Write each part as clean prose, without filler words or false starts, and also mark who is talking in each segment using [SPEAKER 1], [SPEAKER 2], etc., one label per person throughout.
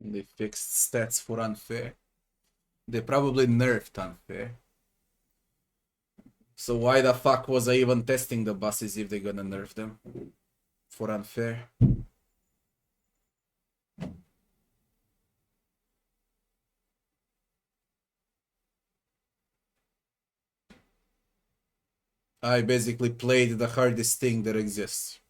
[SPEAKER 1] They fixed stats for unfair. They probably nerfed unfair. So why the fuck was I even testing the bosses if they're gonna nerf them for unfair? I basically played the hardest thing that exists.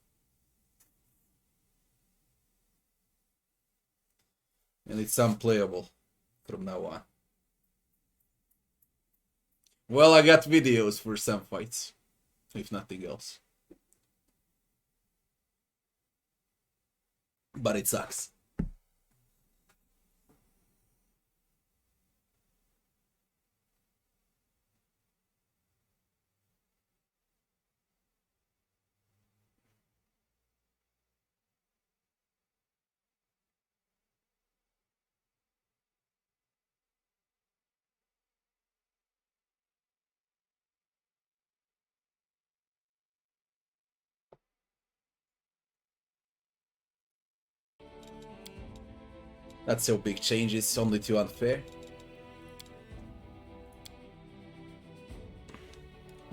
[SPEAKER 1] And it's unplayable from now on. Well, I got videos for some fights, if nothing else. But it sucks. Not so big changes, only too unfair.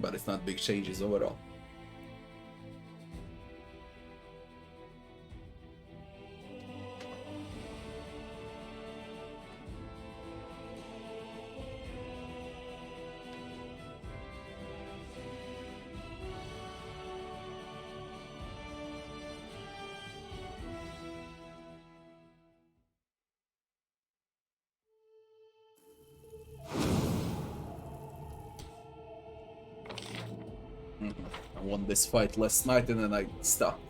[SPEAKER 1] But it's not big changes overall. I won this fight last night and then I stopped.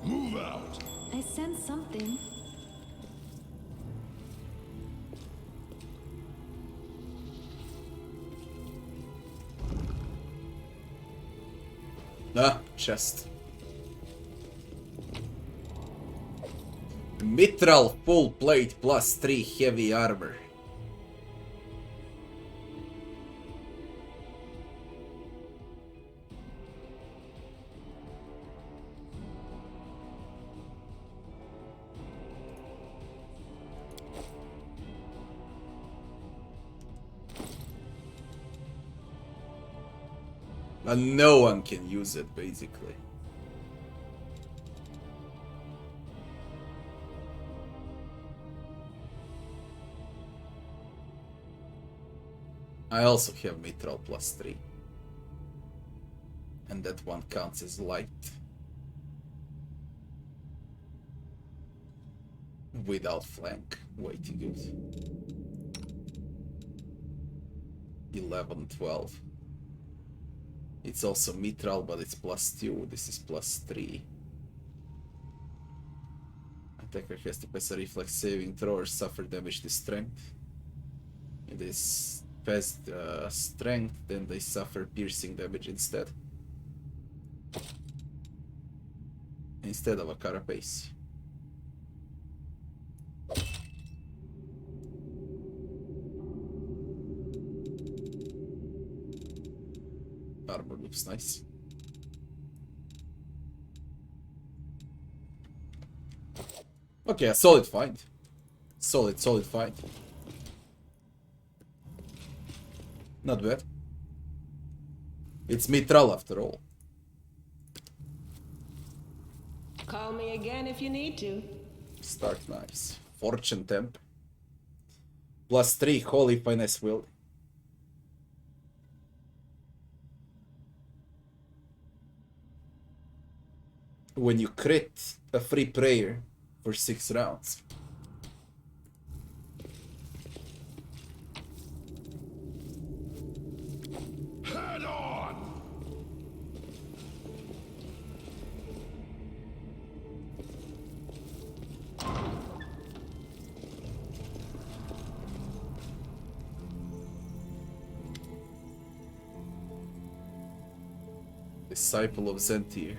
[SPEAKER 2] Move out.
[SPEAKER 3] I sense something.
[SPEAKER 1] Ah, chest. Mitral full plate plus 3 heavy armor. And no one can use it, basically. I also have mitral plus 3. And that one counts as light. Without flank. Way too good. 11, 12. It's also mitral, but it's plus 2. This is plus 3. Attacker has to pass a reflex saving throw or suffer damage to strength. It is passed strength, then they suffer piercing damage instead. Instead of a carapace. Armor looks nice. Okay, a solid fight. Solid fight. Not bad. It's mitral after all.
[SPEAKER 4] Call me again if you need to.
[SPEAKER 1] Start nice. Fortune temp. Plus 3 holy finesse will. When you crit, a free prayer for 6 rounds.
[SPEAKER 2] Head on.
[SPEAKER 1] Disciple of Zentir.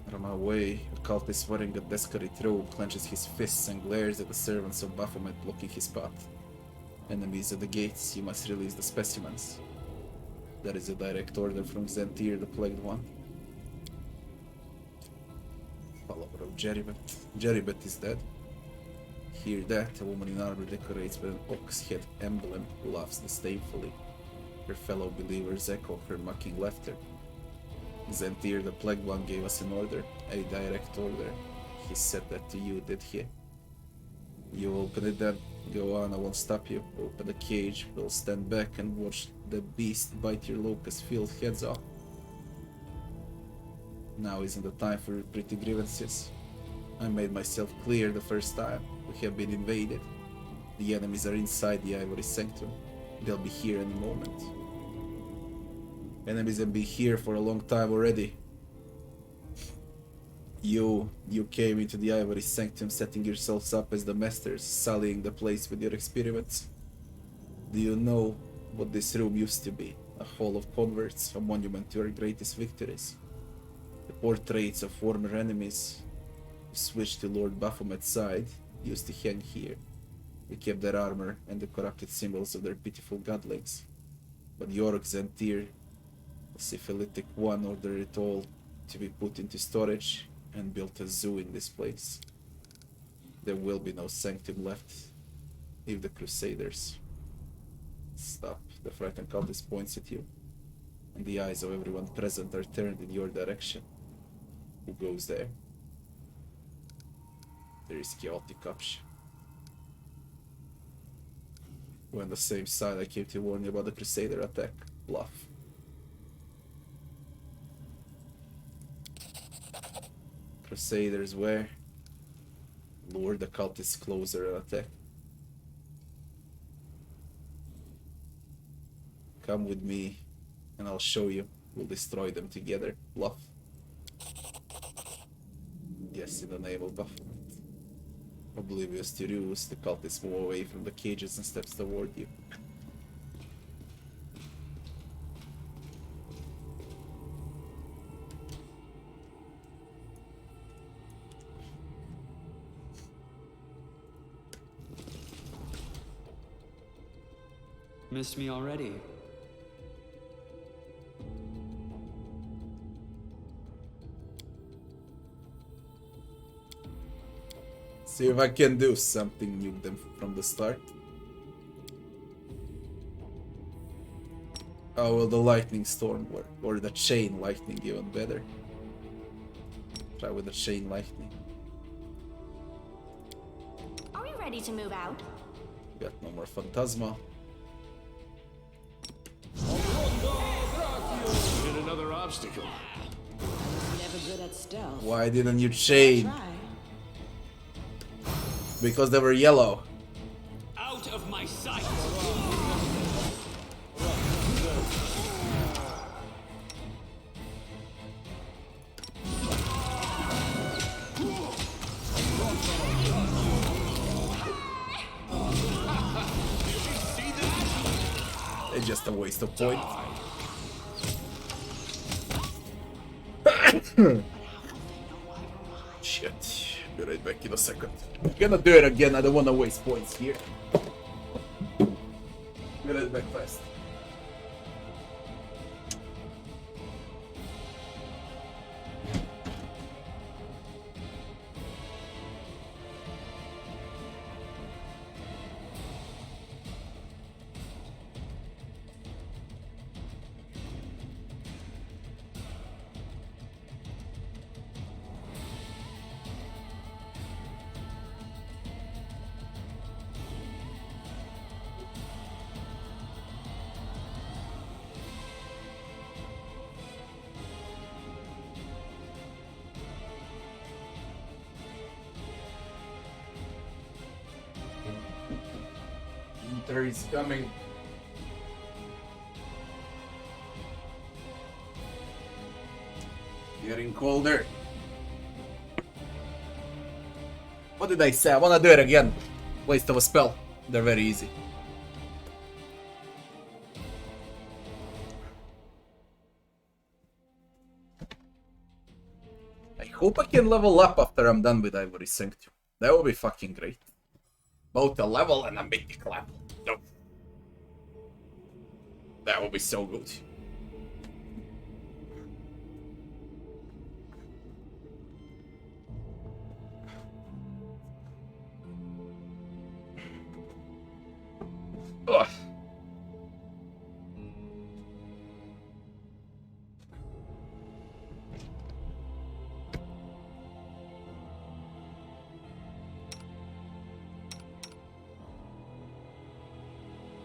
[SPEAKER 1] Out of my way, a cultist wearing a desperate robe clenches his fists and glares at the servants of Baphomet blocking his path. Enemies at the gates, you must release the specimens. That is a direct order from Zentir, the Plagued One. Follower of Jeribet. Jeribet is dead. Hear that, a woman in armor decorates with an ox head emblem laughs disdainfully. Her fellow believers echo her mocking laughter. Zentir, the Plagued One, gave us an order, a direct order. He said that to you, did he? You open it then. Go on, I won't stop you. Open the cage, we'll stand back and watch the beast bite your locust-filled heads off. Now isn't the time for pretty grievances. I made myself clear the first time. We have been invaded. The enemies are inside the Ivory Sanctum. They'll be here any moment. Enemies have been here for a long time already. You came into the Ivory Sanctum setting yourselves up as the masters, sullying the place with your experiments. Do you know what this room used to be? A hall of converts, a monument to our greatest victories. The portraits of former enemies who switched to Lord Baphomet's side used to hang here. We kept their armor and the corrupted symbols of their pitiful godlings. But York Zentir, the syphilitic one, ordered it all to be put into storage and built a zoo in this place. There will be no sanctum left if the Crusaders... Stop. The frightened cultist points at you, and the eyes of everyone present are turned in your direction. Who goes there? There is chaotic option. We're on the same side. I came to warn you about the Crusader attack. Bluff. Crusaders where? Lure the cultists closer and attack. Come with me and I'll show you. We'll destroy them together. Bluff. Yes, in the name of Baphomet. Oblivious to ruse, the cultists move away from the cages and steps toward you.
[SPEAKER 3] Missed me already?
[SPEAKER 1] See if I can do something, nuke them from the start. How will the lightning storm work? Or the chain lightning even better? Try with the chain lightning.
[SPEAKER 5] Are we ready to move out?
[SPEAKER 1] Got no more Phantasma.
[SPEAKER 2] Hit another obstacle.
[SPEAKER 4] Never good at stealth.
[SPEAKER 1] Why didn't you chain?
[SPEAKER 4] Try.
[SPEAKER 1] Because they were yellow.
[SPEAKER 3] Out of my sight!
[SPEAKER 1] It's just a waste of point. Shit. Be right back in a second. I'm gonna do it again. I don't wanna waste points here. Be right back fast. Winter is coming. Getting colder. What did I say? I wanna do it again. Waste of a spell. They're very easy. I hope I can level up after I'm done with Ivory Sanctum. That would be fucking great. Both a level and a mythic level. No. That would be so good. Ugh.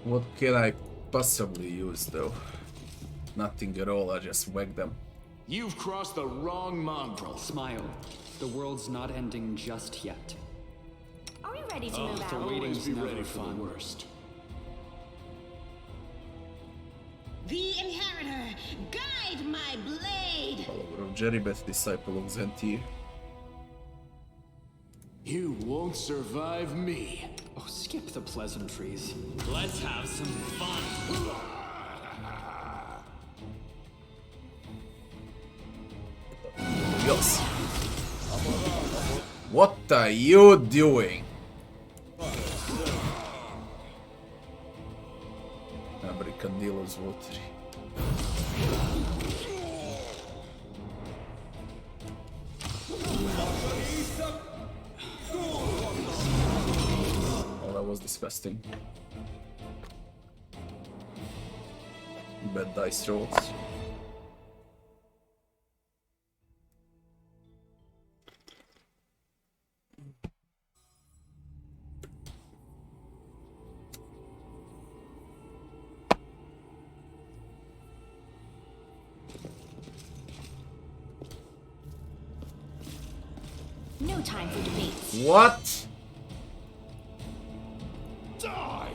[SPEAKER 1] What can I possibly use though? Nothing at all, I just whack them.
[SPEAKER 2] You've crossed the wrong mongrel.
[SPEAKER 3] Smile. The world's not ending just yet.
[SPEAKER 5] Are we ready to move
[SPEAKER 3] the
[SPEAKER 5] out?
[SPEAKER 3] waiting-
[SPEAKER 2] Always be
[SPEAKER 3] never
[SPEAKER 2] ready for the
[SPEAKER 3] fun.
[SPEAKER 2] worst.
[SPEAKER 4] The Inheritor, guide my blade!
[SPEAKER 1] Follower of Jeribeth, disciple of Zentir.
[SPEAKER 2] You won't survive me.
[SPEAKER 3] Oh, skip the pleasantries. Let's have some fun.
[SPEAKER 1] Yes. What are you doing? Abricandilo's watery. Oh, that was disgusting. Bad dice rolls.
[SPEAKER 5] No time for debates.
[SPEAKER 1] What?
[SPEAKER 2] Die!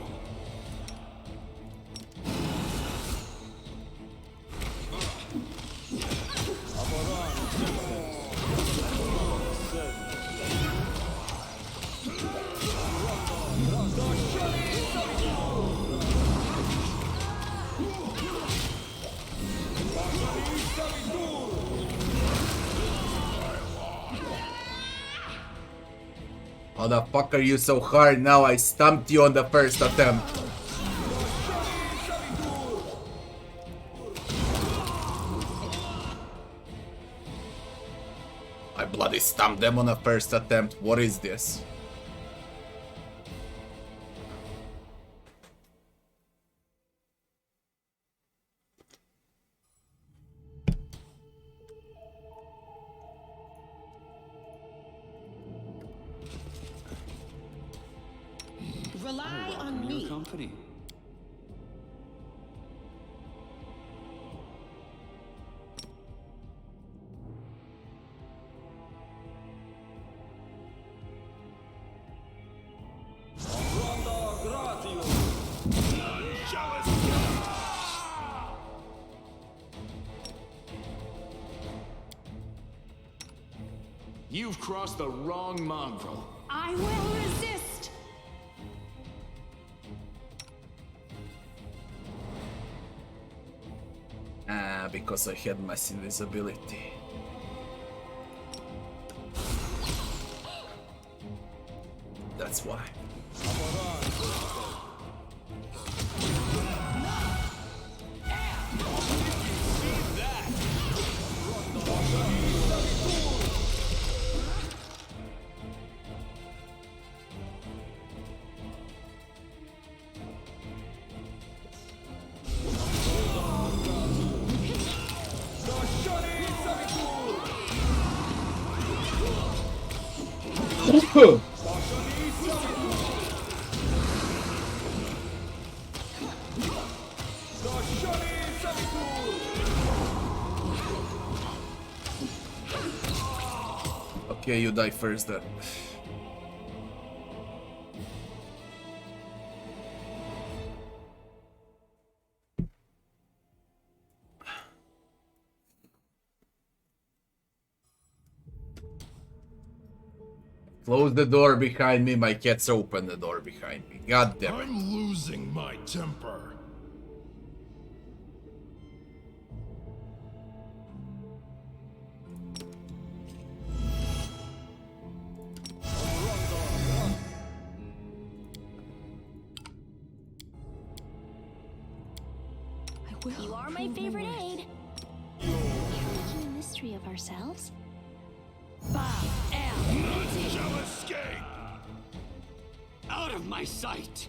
[SPEAKER 1] How the fuck are you so hard now? I stumped you on the first attempt. I bloody stumped them on the first attempt. What is this?
[SPEAKER 4] Rely on
[SPEAKER 3] Welcome your
[SPEAKER 4] me.
[SPEAKER 3] company.
[SPEAKER 2] You've crossed the wrong mongrel.
[SPEAKER 5] I will resist.
[SPEAKER 1] Ah, because I had mass invisibility. That's why. Okay, you die first then. Close the door behind me, my cats open the door behind me. God damn it.
[SPEAKER 2] I'm losing my temper.
[SPEAKER 5] You are my favorite aid. We are making a mystery of ourselves.
[SPEAKER 2] None shall escape!
[SPEAKER 3] Out of my sight!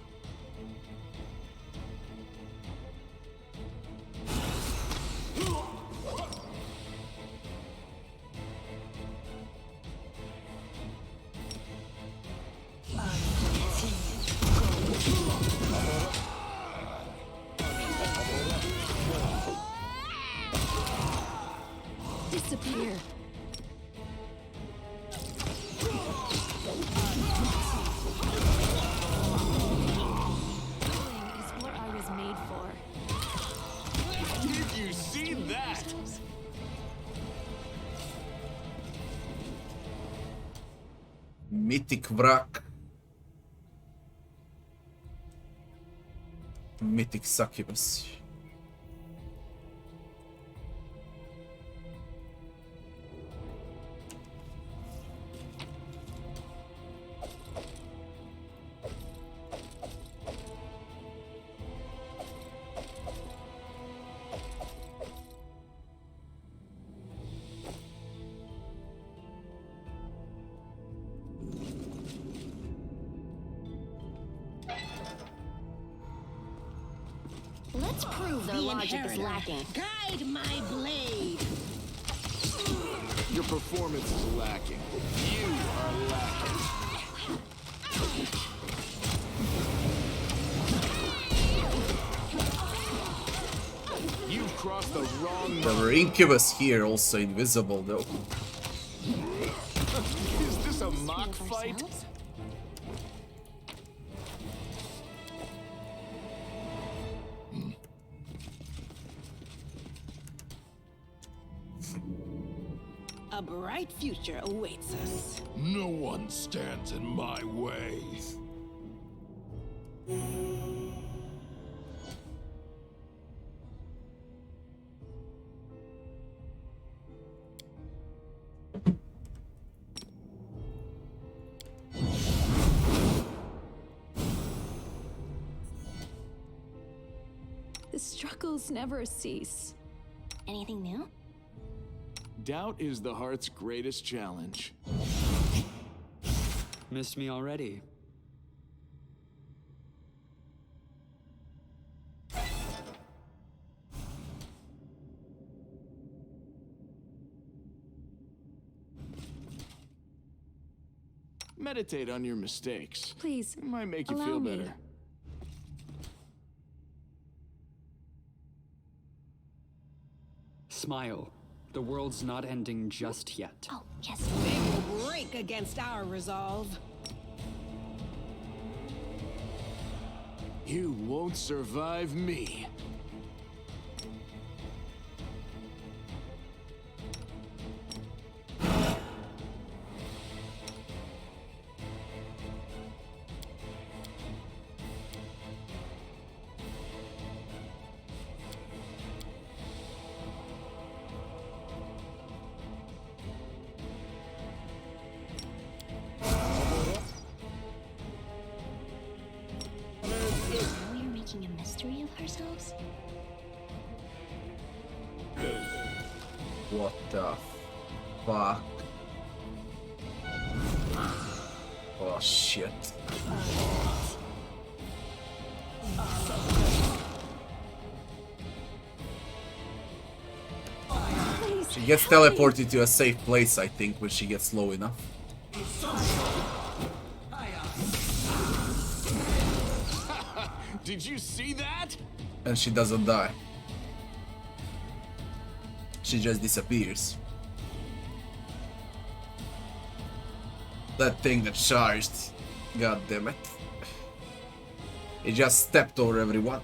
[SPEAKER 5] Disappear. Is what I was made for.
[SPEAKER 3] Did you see that?
[SPEAKER 1] Mythic Wrack. Mythic Succubus.
[SPEAKER 5] Let's prove their
[SPEAKER 4] The
[SPEAKER 5] logic is
[SPEAKER 4] inheritor,
[SPEAKER 5] lacking.
[SPEAKER 4] guide my blade.
[SPEAKER 2] Your performance is lacking. You are lacking. You've crossed the wrong
[SPEAKER 1] There
[SPEAKER 2] line.
[SPEAKER 1] were Incubus here, also invisible though.
[SPEAKER 2] Is this a
[SPEAKER 5] Mystery
[SPEAKER 2] mock
[SPEAKER 5] of
[SPEAKER 2] fight?
[SPEAKER 5] ourselves?
[SPEAKER 4] A bright future awaits us.
[SPEAKER 2] No one stands in my way.
[SPEAKER 5] The struggles never cease. Anything new?
[SPEAKER 2] Doubt is the heart's greatest challenge.
[SPEAKER 3] Missed me already.
[SPEAKER 2] Meditate on your mistakes.
[SPEAKER 5] Please,
[SPEAKER 2] It might make you
[SPEAKER 5] allow
[SPEAKER 2] feel
[SPEAKER 5] me.
[SPEAKER 2] better.
[SPEAKER 3] Smile. The world's not ending just yet.
[SPEAKER 5] Oh, yes.
[SPEAKER 4] They will break against our resolve.
[SPEAKER 2] You won't survive me.
[SPEAKER 5] We are making a mystery of ourselves?
[SPEAKER 1] What the fuck? Oh shit. She gets teleported to a safe place, I think, when she gets low enough.
[SPEAKER 2] Did you see that?
[SPEAKER 1] And she doesn't die. She just disappears. That thing that charged. God damn it. It just stepped over everyone.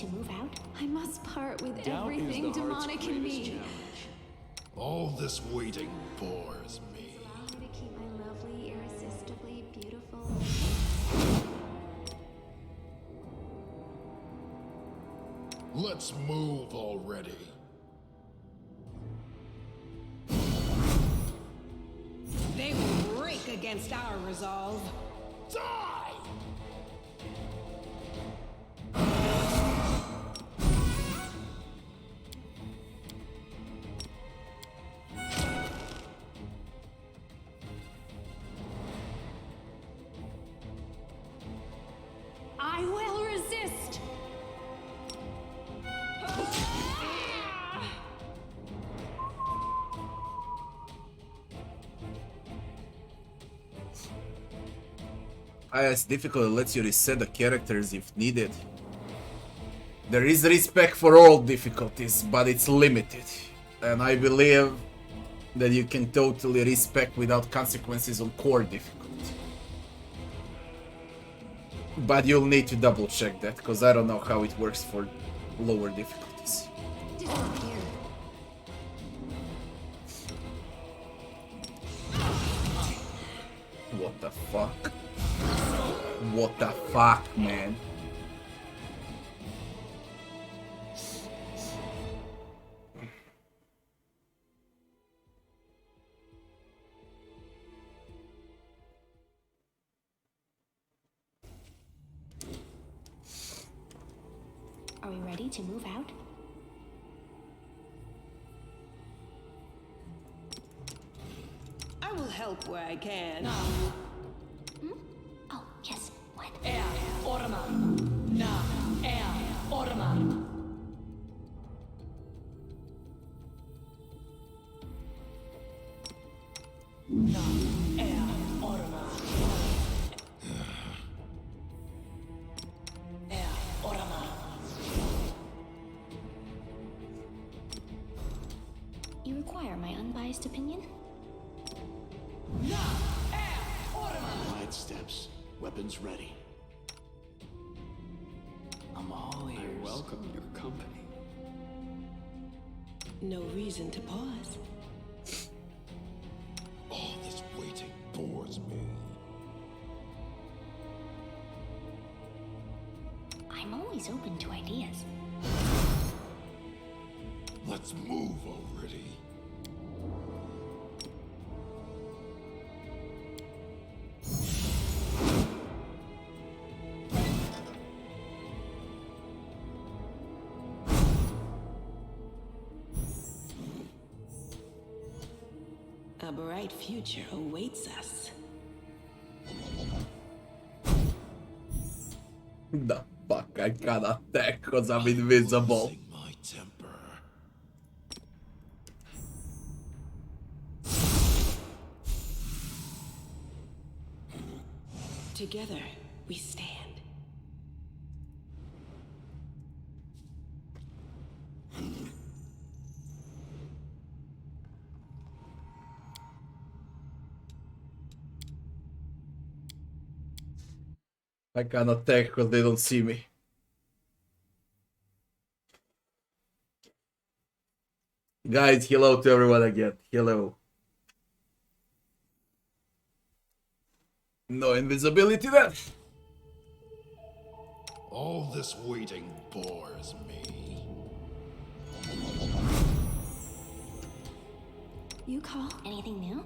[SPEAKER 5] to move out?
[SPEAKER 6] I must part with
[SPEAKER 3] Doubt is
[SPEAKER 6] everything
[SPEAKER 3] the heart's
[SPEAKER 6] demonic in
[SPEAKER 3] greatest
[SPEAKER 6] me.
[SPEAKER 3] challenge.
[SPEAKER 2] All this waiting bores me.
[SPEAKER 5] Allow me to keep my lovely, irresistibly beautiful.
[SPEAKER 2] Let's move already.
[SPEAKER 4] They will break against our resolve.
[SPEAKER 2] Die!
[SPEAKER 6] I will resist!
[SPEAKER 1] Highest difficulty lets you reset the characters if needed. There is respect for all difficulties, but it's limited. And I believe that you can totally respect without consequences on core difficulty. But you'll need to double check that, because I don't know how it works for lower difficulties.
[SPEAKER 6] Disappear.
[SPEAKER 1] What the fuck? What the fuck, man?
[SPEAKER 5] Are we ready to move out?
[SPEAKER 4] I will help where I can.
[SPEAKER 5] Oh, yes. What? You require my unbiased opinion?
[SPEAKER 2] Quiet steps. Weapons ready.
[SPEAKER 3] I'm all ears. I welcome your company.
[SPEAKER 4] No reason to pause.
[SPEAKER 2] All this waiting bores me.
[SPEAKER 5] I'm always open to ideas.
[SPEAKER 2] Let's move already.
[SPEAKER 4] A bright future awaits us.
[SPEAKER 1] The fuck, I can't attack because I'm invisible.
[SPEAKER 2] Losing my temper.
[SPEAKER 4] Together, we stand.
[SPEAKER 1] I can't attack because they don't see me. Guys, hello to everyone again. Hello. No invisibility then.
[SPEAKER 2] All this waiting bores me.
[SPEAKER 5] You call? Anything new?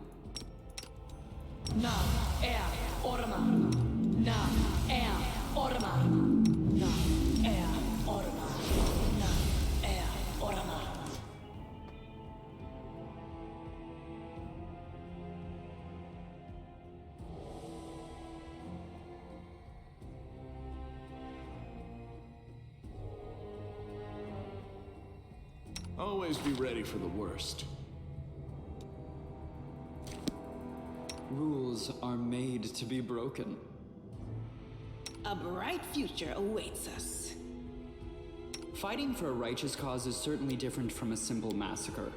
[SPEAKER 3] Always be ready for the worst. Rules are made to be broken.
[SPEAKER 4] A bright future awaits us.
[SPEAKER 3] Fighting for a righteous cause is certainly different from a simple massacre.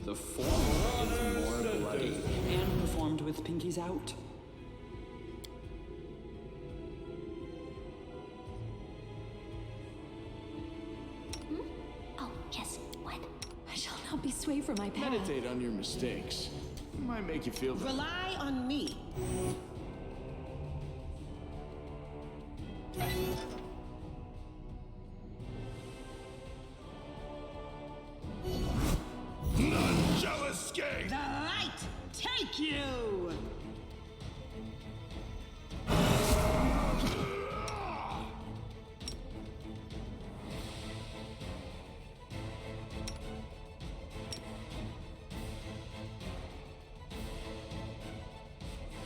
[SPEAKER 3] The former is more bloody and performed with pinkies out.
[SPEAKER 6] I shall not be swayed from my path.
[SPEAKER 2] Meditate on your mistakes. Might make you feel better.
[SPEAKER 4] Rely on me.
[SPEAKER 2] None shall escape!
[SPEAKER 4] The light take you!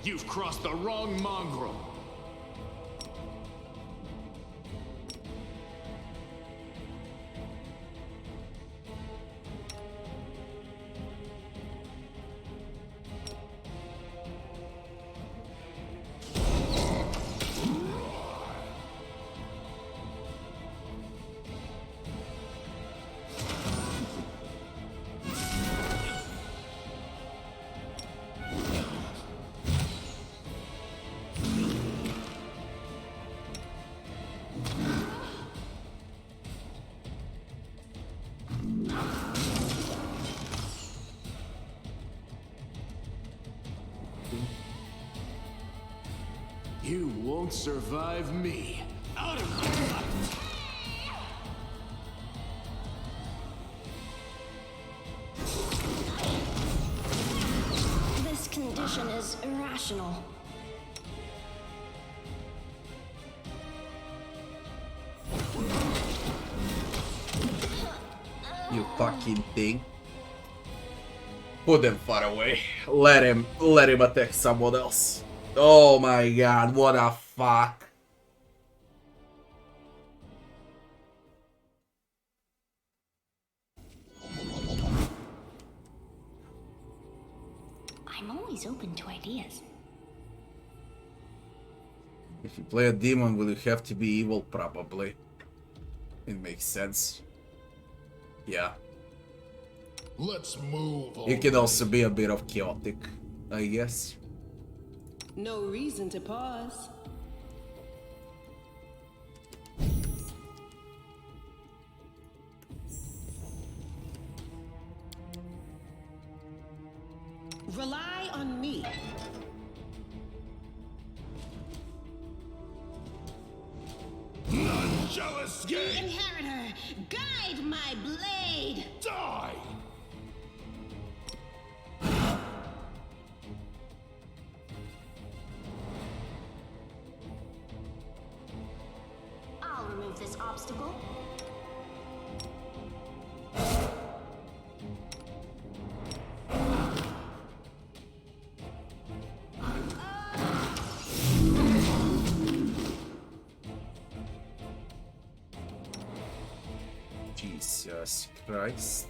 [SPEAKER 2] You've crossed the wrong mongrel. You won't survive me. Out of here!
[SPEAKER 5] This condition is irrational.
[SPEAKER 1] You fucking thing. Put them far away. Let him attack someone else. Oh my god, what a fuck.
[SPEAKER 5] I'm always open to ideas.
[SPEAKER 1] If you play a demon, will you have to be evil? Probably. It makes sense. Yeah.
[SPEAKER 2] Let's move on.
[SPEAKER 1] You can also be a bit of chaotic, I guess.
[SPEAKER 4] No reason to pause. Rely on me.
[SPEAKER 2] None shall
[SPEAKER 4] The
[SPEAKER 2] escape!
[SPEAKER 4] inheritor, guide my blade.
[SPEAKER 2] Die!
[SPEAKER 5] I'll remove this obstacle.
[SPEAKER 1] Jesus Christ.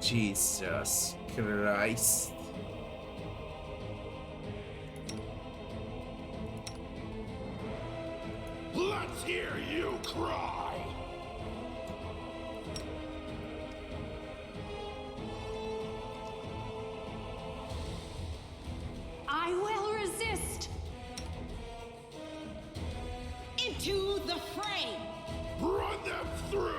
[SPEAKER 1] Jesus Christ.
[SPEAKER 2] Let's hear you cry!
[SPEAKER 4] I will resist. Into the fray.
[SPEAKER 2] Run them through!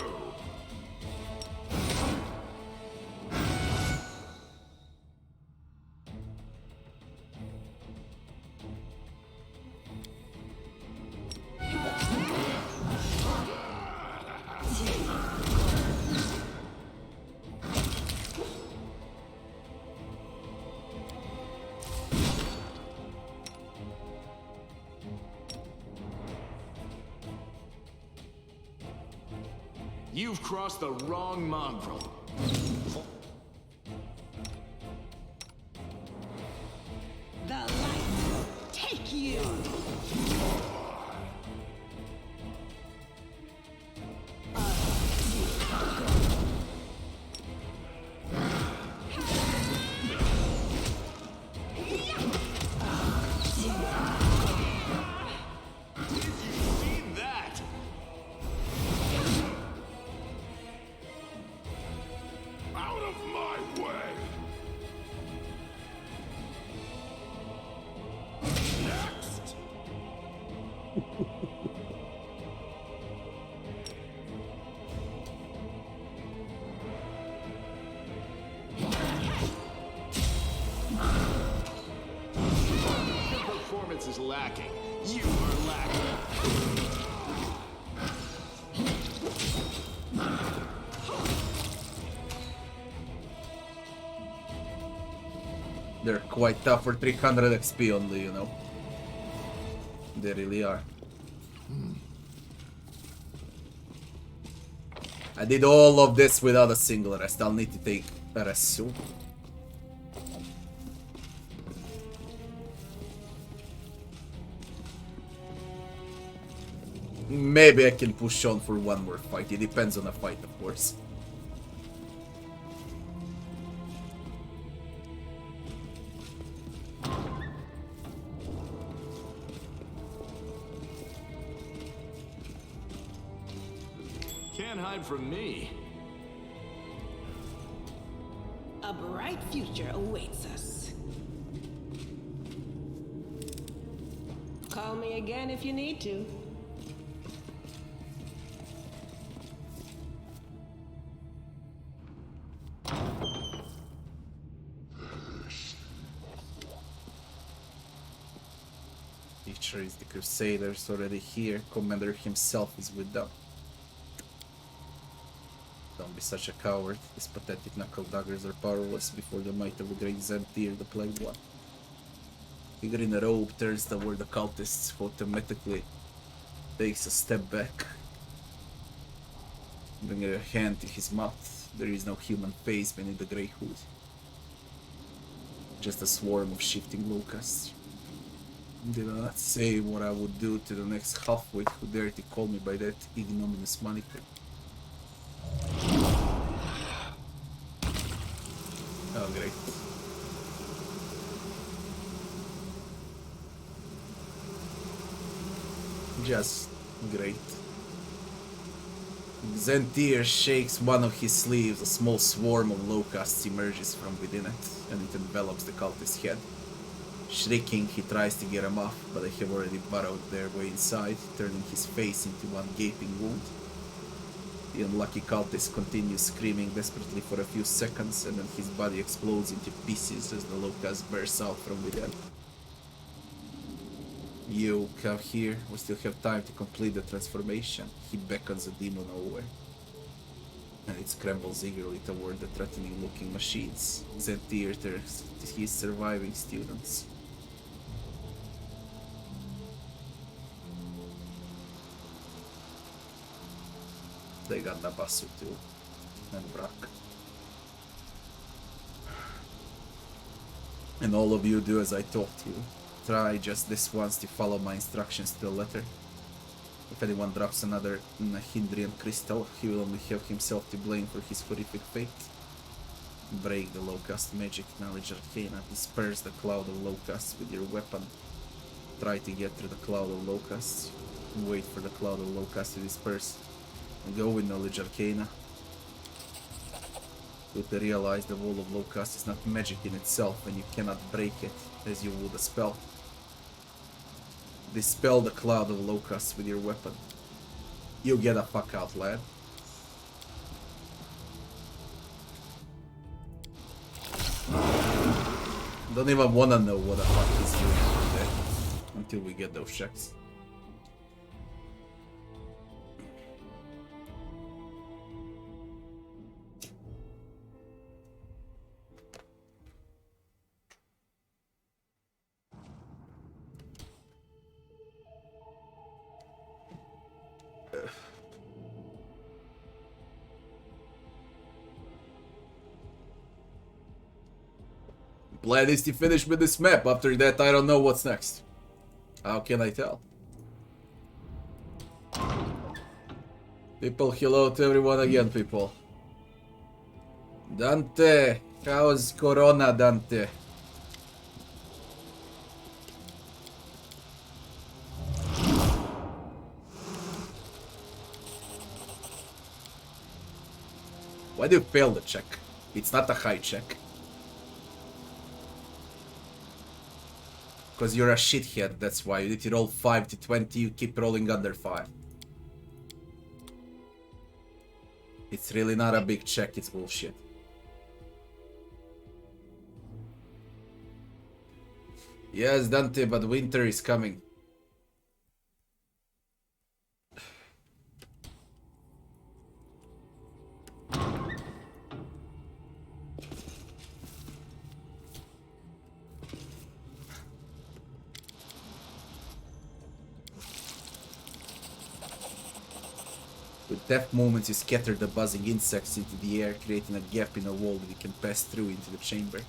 [SPEAKER 2] You've crossed the wrong mongrel.
[SPEAKER 4] The light take you.
[SPEAKER 2] my way. Next. Your performance is lacking. You are lacking.
[SPEAKER 1] They're quite tough for 300 XP only, you know. They really are. I did all of this without a single rest. I'll need to take a rest soon. Maybe I can push on for one more fight. It depends on the fight, of course.
[SPEAKER 2] Can't hide from me.
[SPEAKER 4] A bright future awaits us. Call me again if you need to.
[SPEAKER 1] Teacher is the Crusaders already here. Commander himself is with them. Don't be such a coward. These pathetic knuckle daggers are powerless before the might of the great Zentir, the Plagued One. Figure in a robe turns toward the cultists, who automatically takes a step back. Bringing a hand to his mouth. There is no human face beneath the grey hood. Just a swarm of shifting locusts. Did I not say what I would do to the next halfwit who dared to call me by that ignominious moniker? Oh, great. Just great. Zentir shakes one of his sleeves. A small swarm of locusts emerges from within it, and it envelops the cultist's head. Shrieking, he tries to get him off, but they have already burrowed their way inside, turning his face into one gaping wound. The unlucky cultist continues screaming desperately for a few seconds, and then his body explodes into pieces as the locust bursts out from within. You come here, we still have time to complete the transformation. He beckons a demon over, and it scrambles eagerly toward the threatening-looking machines. Zentir turns to his surviving students. They got Nabasu too, and Brak. And all of you do as I taught you. Try just this once to follow my instructions to the letter. If anyone drops another Nahindrian crystal, he will only have himself to blame for his horrific fate. Break the locust magic, knowledge arcana, disperse the cloud of locusts with your weapon. Try to get through the cloud of locusts. Wait for the cloud of locusts to disperse. And go with knowledge arcana. But to realize the wall of locusts is not magic in itself, and you cannot break it as you would a spell. Dispel the cloud of locusts with your weapon. You get the fuck out, lad. Don't even wanna know what the fuck he's doing there until we get those checks. Plan is to finish with this map. After that, I don't know what's next. How can I tell? People, hello to everyone again, people. Dante, how's Corona, Dante? Why do you fail the check? It's not a high check. Because you're a shithead, that's why. You need to roll 5 to 20, you keep rolling under 5. It's really not a big check, it's bullshit. Yes, Dante, but winter is coming. With deft movements, you scatter the buzzing insects into the air, creating a gap in a wall that you can pass through into the chamber.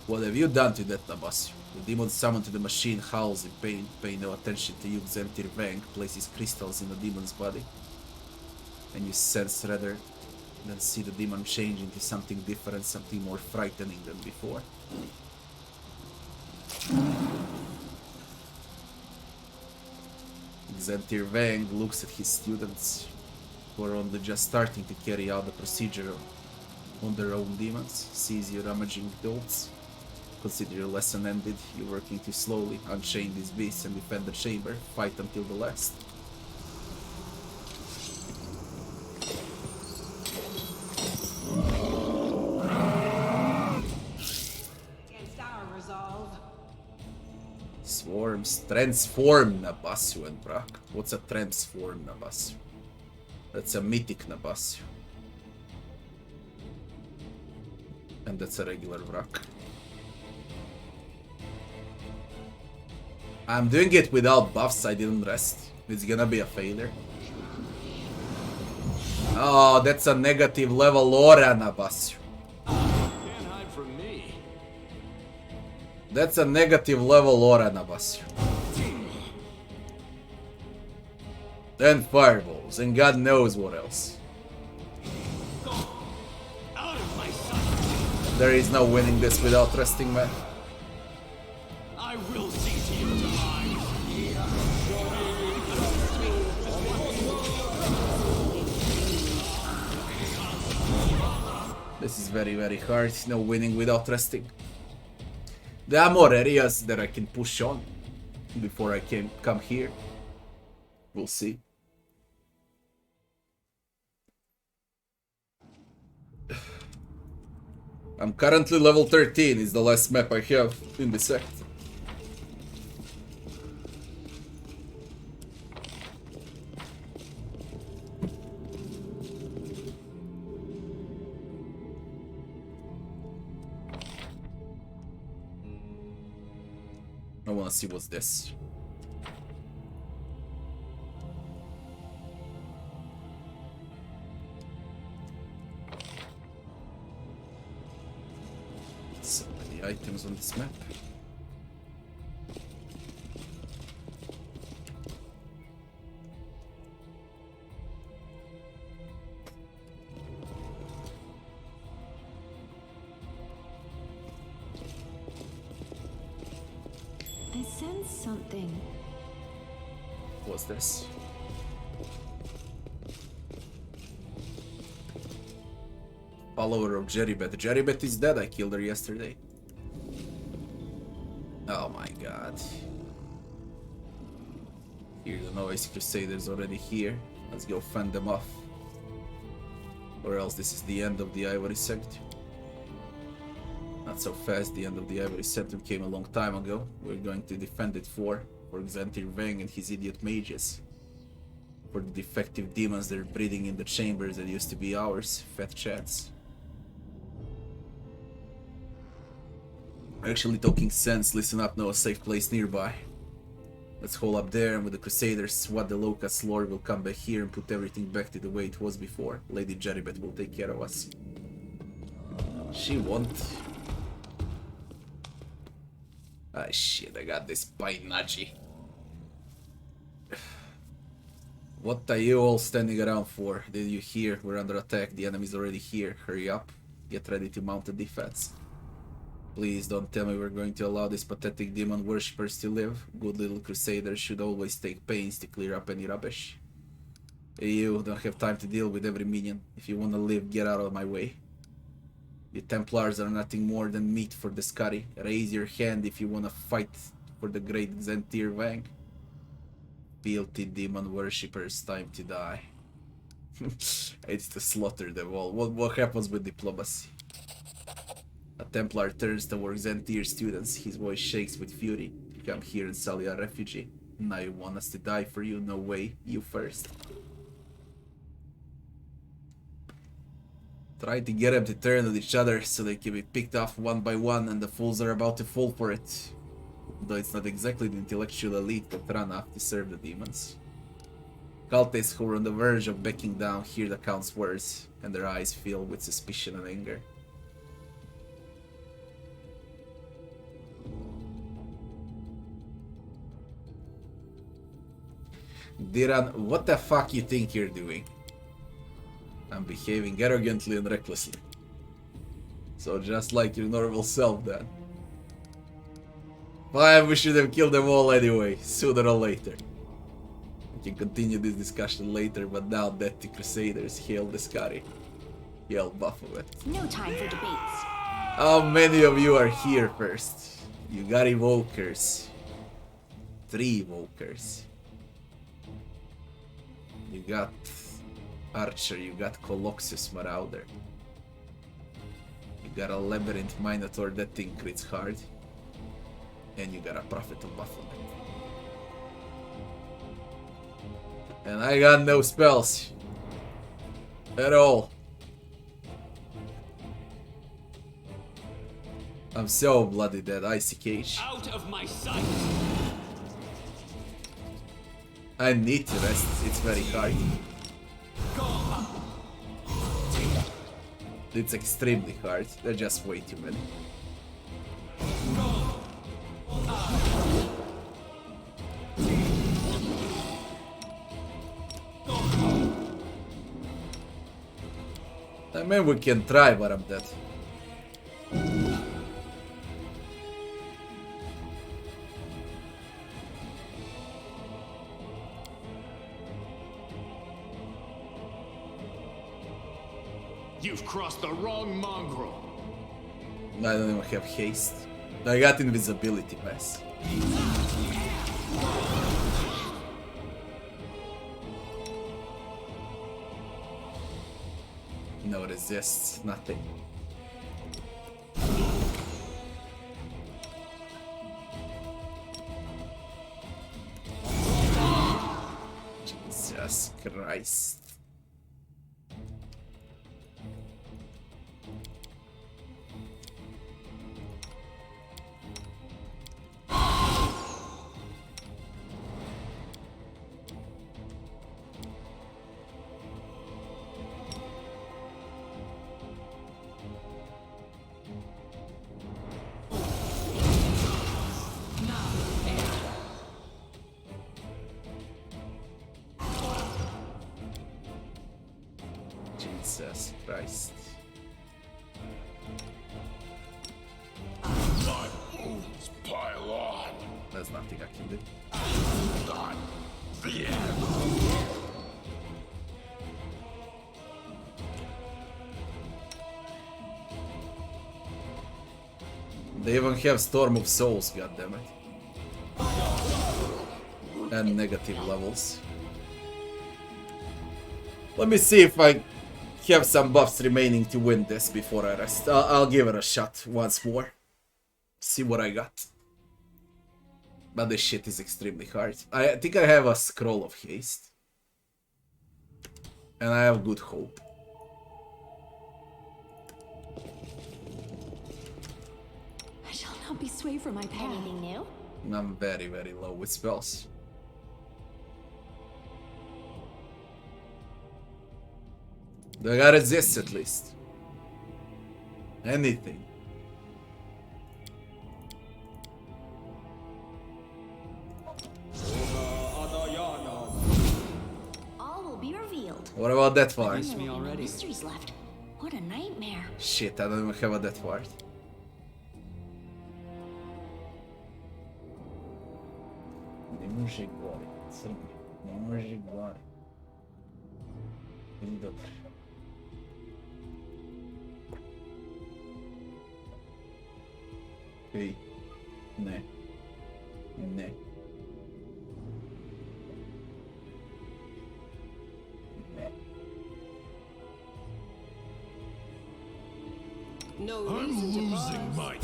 [SPEAKER 1] What have you done to that, Nabas? The demon summoned to the machine howls in pain. Pay no attention to you. Xantir Vang places crystals in the demon's body. And you sense rather than see the demon change into something different, something more frightening than before. Xantir Vang looks at his students, who are only just starting to carry out the procedure on their own demons, sees you rummaging adults. Consider your lesson ended, you're working too slowly, unchain these beasts and defend the chamber, fight until the last.
[SPEAKER 4] Against our resolve.
[SPEAKER 1] Swarms, transform Nabasu and Brak. What's a transform Nabasu? That's a mythic Nabasu. And that's a regular Brak. I'm doing it without buffs, I didn't rest. It's gonna be a failure. Oh, that's a negative level aura, Nabasu.
[SPEAKER 2] Can't hide from me.
[SPEAKER 1] That's a negative level aura, Nabasu. And fireballs, and God knows what else.
[SPEAKER 2] Out of my sight.
[SPEAKER 1] There is no winning this without resting, man.
[SPEAKER 2] I will see to your demise.
[SPEAKER 1] This is very, very hard. No winning without resting. There are more areas that I can push on before I can come here. We'll see. I'm currently level 13, is the last map I have in the sect. I wanna see what's this. So many items on this map.
[SPEAKER 6] I sense something.
[SPEAKER 1] What's this? Follower of Jeribet. Jeribet is dead, I killed her yesterday. Oh my god. Here the Noise Crusaders already here. Let's go fend them off. Or else this is the end of the Ivory Sect. Not so fast, the end of the Ivory Septum came a long time ago. We're going to defend it for Xantir Vang and his idiot mages. For the defective demons that are breeding in the chambers that used to be ours, fat chats. Actually talking sense, listen up, know a safe place nearby. Let's hold up there and with the Crusaders, swat the Locust Lord will come back here and put everything back to the way it was before. Lady Jeribet will take care of us. She won't. Ah shit, I got this by Naji. What are you all standing around for? Did you hear? We're under attack, the enemy's already here. Hurry up. Get ready to mount the defense. Please don't tell me we're going to allow these pathetic demon worshippers to live. Good little crusaders should always take pains to clear up any rubbish. You don't have time to deal with every minion. If you want to live, get out of my way. You Templars are nothing more than meat for the scurry. Raise your hand if you want to fight for the great Xantir Wang. Filthy demon worshippers, time to die. It's to slaughter them all. What happens with diplomacy? A Templar turns towards Xantir students. His voice shakes with fury. You come here and sell you a refugee. Now you want us to die for you? No way. You first. Try to get them to turn on each other so they can be picked off one by one, and the fools are about to fall for it. Though it's not exactly the intellectual elite that run off to serve the demons. Cultists who are on the verge of backing down hear the Count's words, and their eyes fill with suspicion and anger. Diran, what the fuck you think you're doing? I'm behaving arrogantly and recklessly. So just like your normal self then. Fine, we should have killed them all anyway, sooner or later. We can continue this discussion later, but now death to Crusaders, hail the scurry. Hail Baphomet.
[SPEAKER 5] No time for debates.
[SPEAKER 1] How many of you are here first? You got evokers. 3 evokers. You got Archer, you got Coloxus Marauder. You got a Labyrinth Minotaur, that thing crits hard. And you got a Prophet of Baphomet. And I got no spells. At all. I'm so bloody dead, Icy Cage.
[SPEAKER 2] Out of my sight!
[SPEAKER 1] I need to rest, it's very hard. It's extremely hard, there are just way too many. I mean, we can try, but I'm dead.
[SPEAKER 2] You've crossed the wrong mongrel.
[SPEAKER 1] I don't even have haste. I got invisibility pass. No resists, nothing. Jesus Christ. Jesus Christ.
[SPEAKER 2] My wounds pile on.
[SPEAKER 1] There's nothing I can do.
[SPEAKER 2] Not the end.
[SPEAKER 1] They even have Storm of Souls, goddammit. And negative levels. Let me see if I have some buffs remaining to win this before I rest. I'll give it a shot once more. See what I got. But this shit is extremely hard. I think I have a Scroll of Haste. And I have Good Hope.
[SPEAKER 6] I shall not be swayed from my path.
[SPEAKER 5] Anything new?
[SPEAKER 1] I'm very, very low with spells. Do I got resist at least? Anything.
[SPEAKER 5] All will be revealed.
[SPEAKER 1] What about that far?
[SPEAKER 3] Missed me
[SPEAKER 5] No
[SPEAKER 3] already.
[SPEAKER 5] mysteries left. What a nightmare.
[SPEAKER 1] Shit, I don't even have a death ward. Crno. Može gore. Ili dobro. Okej. Ne. Ne. Ne.
[SPEAKER 4] No
[SPEAKER 2] I'm
[SPEAKER 4] reason to
[SPEAKER 2] losing
[SPEAKER 4] pause.
[SPEAKER 2] my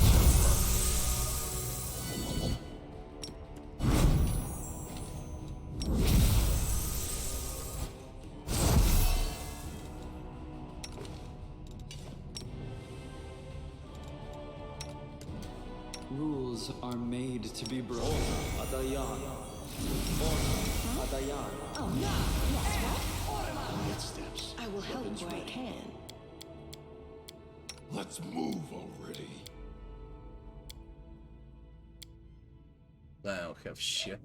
[SPEAKER 3] Rules are made to be broken.
[SPEAKER 7] Adayan. Adayan.
[SPEAKER 6] Oh, no. Yes, what?
[SPEAKER 2] footsteps.
[SPEAKER 4] I will help where I can.
[SPEAKER 2] Let's move already.
[SPEAKER 1] I don't have shit.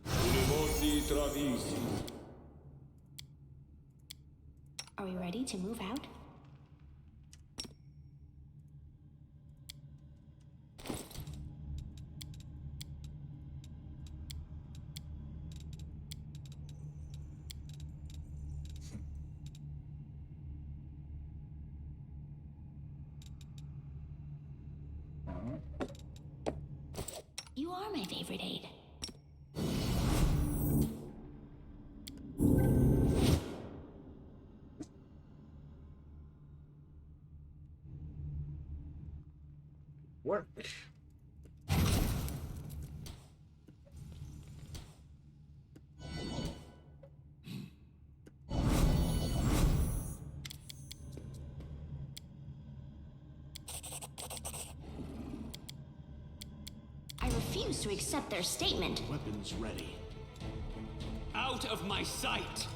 [SPEAKER 7] Univosi travisi.
[SPEAKER 5] Are we ready to move out? You are my favorite aide.
[SPEAKER 1] Work.
[SPEAKER 5] I refuse to accept their statement.
[SPEAKER 2] Weapons ready.
[SPEAKER 3] Out of my sight!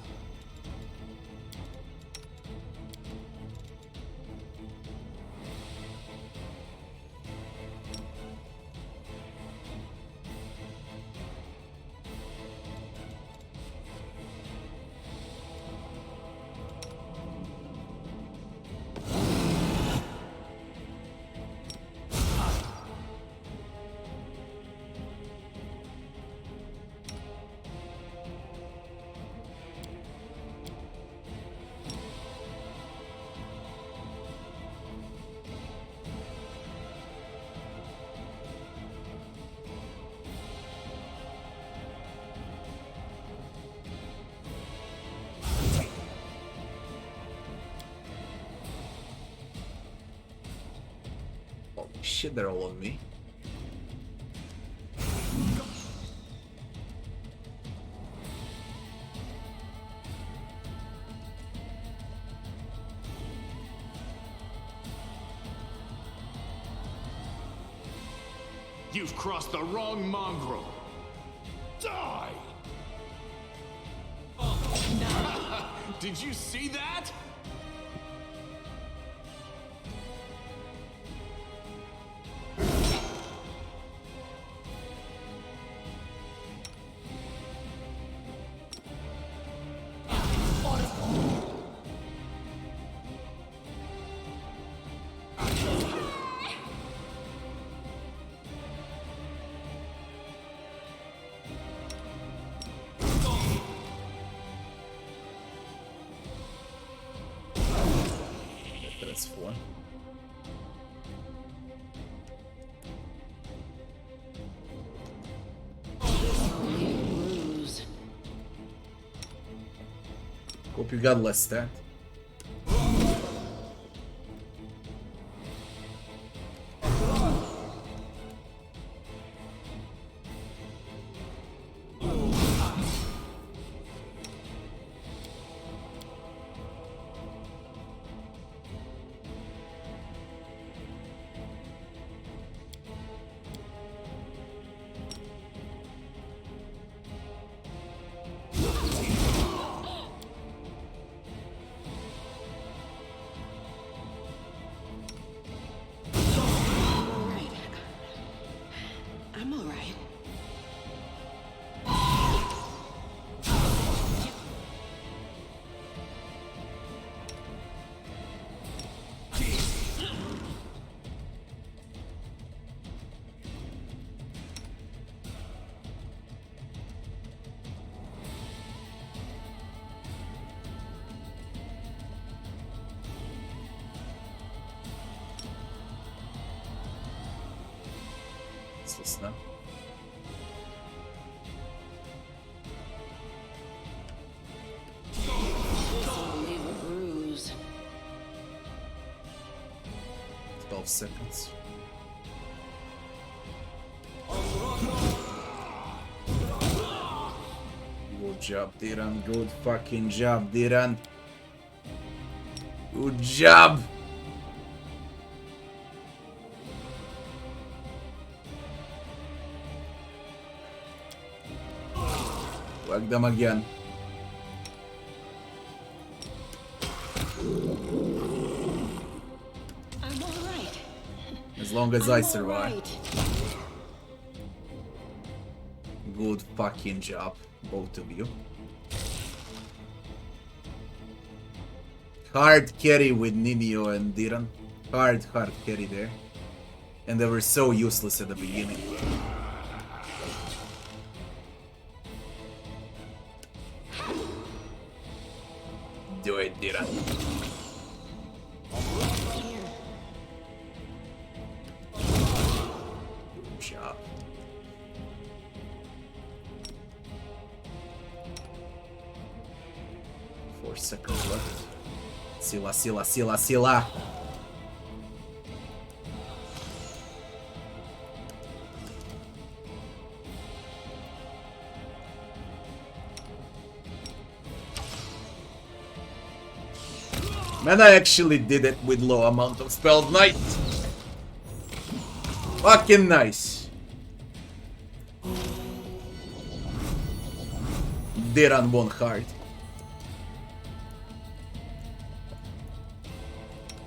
[SPEAKER 1] Oh shit, they're all on me.
[SPEAKER 2] You've crossed the wrong mongrel. Die! Did you see that?
[SPEAKER 1] That's one.
[SPEAKER 4] Bruise.
[SPEAKER 1] Hope you got less stat. useless now.
[SPEAKER 6] This'll leave a bruise.
[SPEAKER 1] 12 seconds. Good job, Diran. Good fucking job, Diran. Good job! Whack them again.
[SPEAKER 4] I'm all right.
[SPEAKER 1] As long as I
[SPEAKER 4] I'm all
[SPEAKER 1] survive.
[SPEAKER 4] right.
[SPEAKER 1] Good fucking job, both of you. Hard carry with Ninio and Diran. Hard carry there. And they were so useless at the beginning. Do it, Diran. Good job. Four seconds left. Sila, sila, sila, sila. Man, I actually did it with low amount of spell knight. Fucking nice. Diran won hard.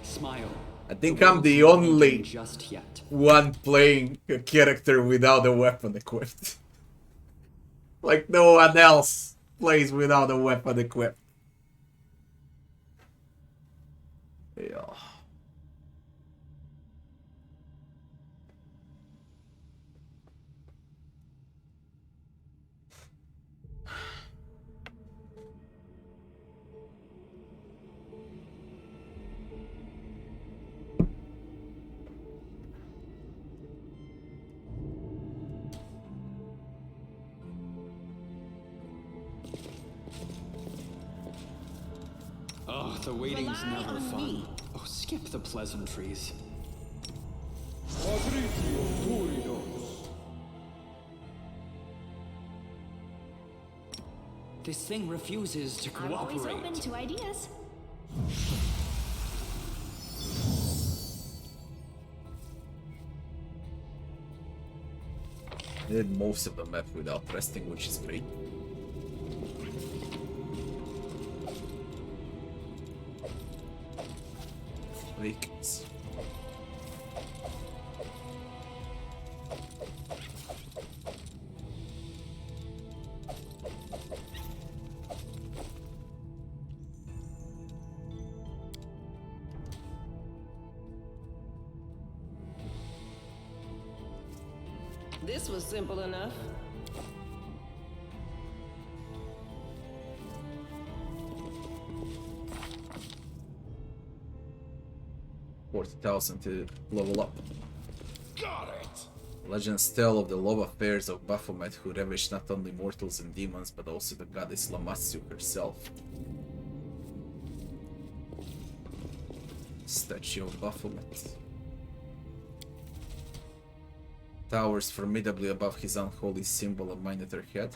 [SPEAKER 3] Smile.
[SPEAKER 1] I think I'm the only
[SPEAKER 3] Just yet.
[SPEAKER 1] one playing a character without a weapon equipped. Like no one else plays without a weapon equipped. Yeah.
[SPEAKER 3] Oh, the waiting's
[SPEAKER 4] Rely
[SPEAKER 3] never
[SPEAKER 4] on
[SPEAKER 3] fun.
[SPEAKER 4] me.
[SPEAKER 3] Oh, skip the pleasantries.
[SPEAKER 7] Patritio Turidos.
[SPEAKER 3] This thing refuses to
[SPEAKER 5] I'm always
[SPEAKER 3] cooperate.
[SPEAKER 5] open to ideas.
[SPEAKER 1] I did most of the map without resting, which is great. Awakens.
[SPEAKER 6] This was simple enough.
[SPEAKER 1] $40,000 to level up.
[SPEAKER 2] Got it!
[SPEAKER 1] Legends tell of the love affairs of Baphomet, who ravished not only mortals and demons, but also the goddess Lamassu herself. Statue of Baphomet. Towers formidably above his unholy symbol, a minotaur head.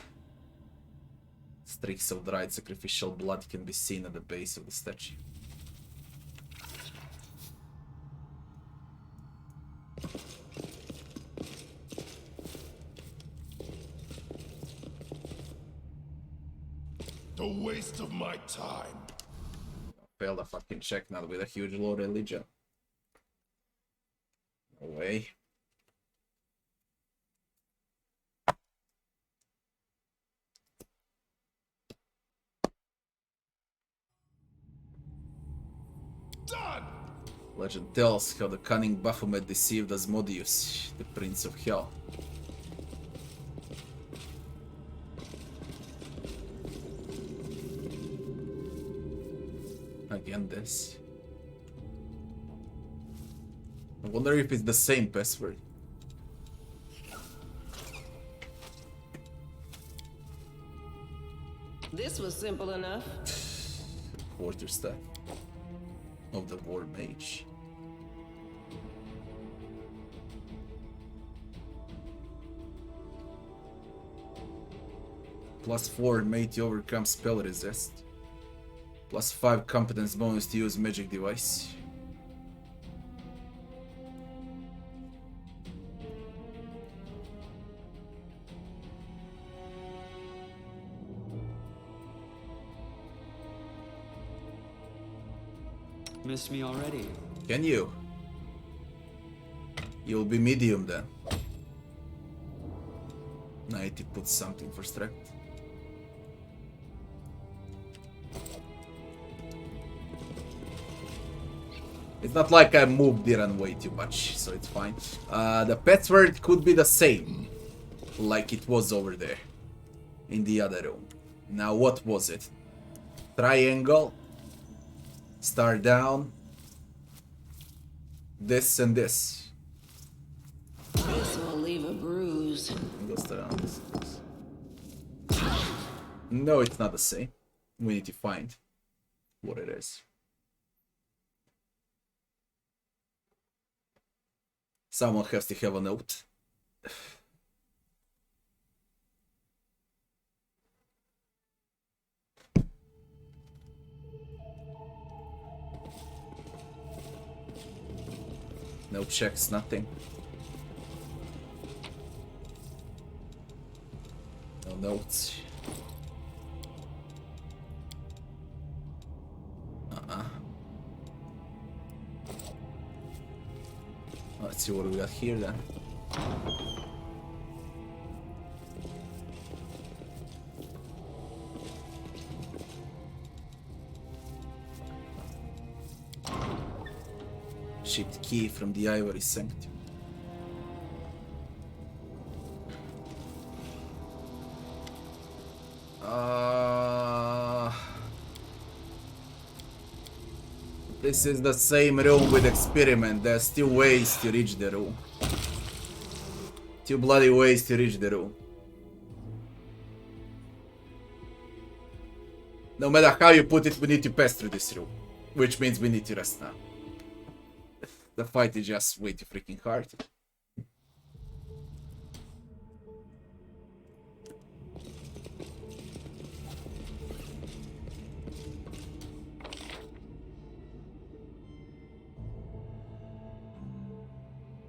[SPEAKER 1] Streaks of dried sacrificial blood can be seen at the base of the statue.
[SPEAKER 2] The waste of my time.
[SPEAKER 1] Failed a fucking check, not with a huge low religion. No way.
[SPEAKER 2] Done!
[SPEAKER 1] Legend tells how the cunning Baphomet deceived Asmodeus, the Prince of Hell. Again this. I wonder if it's the same password.
[SPEAKER 6] This was simple enough.
[SPEAKER 1] Quarterstaff of the War Mage. +4 made to overcome spell resist. +5 competence bonus to use magic device.
[SPEAKER 3] Missed me already.
[SPEAKER 1] Can you? You'll be medium then. I need to put something for strength. It's not like I moved Diran way too much, so it's fine. The pet word could be the same, like it was over there, in the other room. Now what was it? Triangle, star down, this and this.
[SPEAKER 6] This will leave a bruise.
[SPEAKER 1] Go star down, this and this. No, it's not the same. We need to find what it is. Someone has to have a note. No checks, nothing. No notes. Let's see what we got here then. Shipped key from the Ivory Sanctum. This is the same room with experiment. There's still ways to reach the room. Two bloody ways to reach the room. No matter how you put it, we need to pass through this room. Which means we need to rest now. The fight is just way too freaking hard.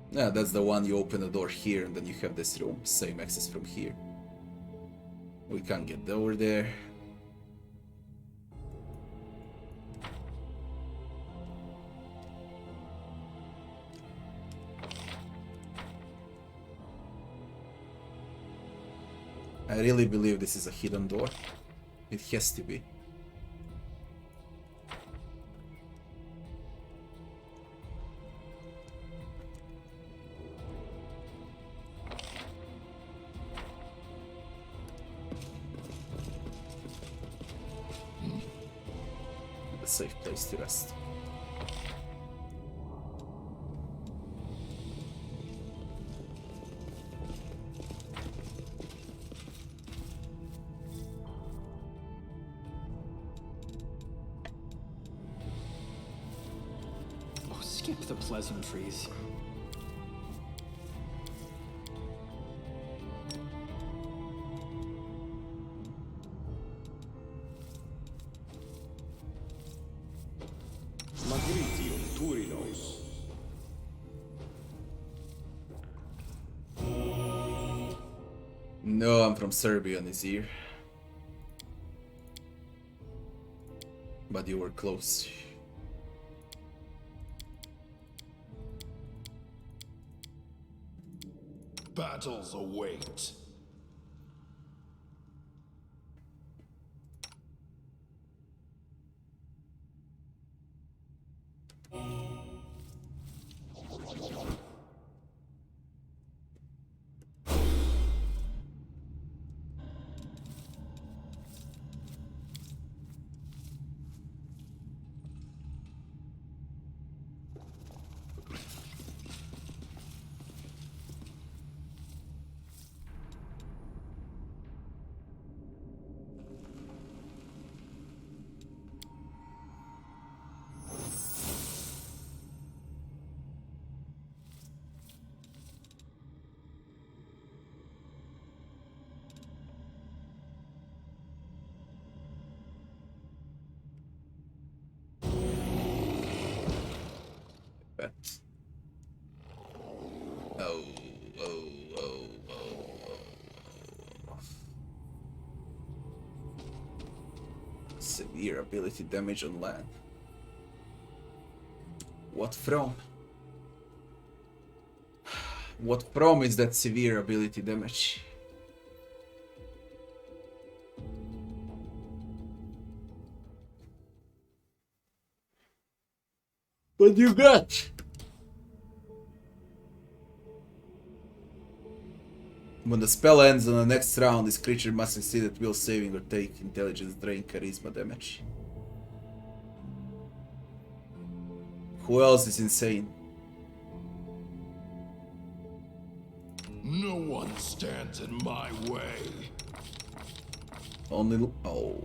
[SPEAKER 1] Yeah, that's the one you open the door here and then you have this room. Same access from here. We can't get over there. I really believe this is a hidden door. It has to be. A safe place to rest.
[SPEAKER 3] Oh, skip the pleasantries.
[SPEAKER 7] Magritium Turinos.
[SPEAKER 1] No, I'm from Serbia, Nazir. But you were close.
[SPEAKER 2] Battles await.
[SPEAKER 1] Severe ability damage on land. What from? What from is that severe ability damage? What you got? When the spell ends on the next round, this creature must succeed at will saving or take intelligence drain charisma damage. Who else is insane?
[SPEAKER 2] No one stands in my way.
[SPEAKER 1] Only... Oh.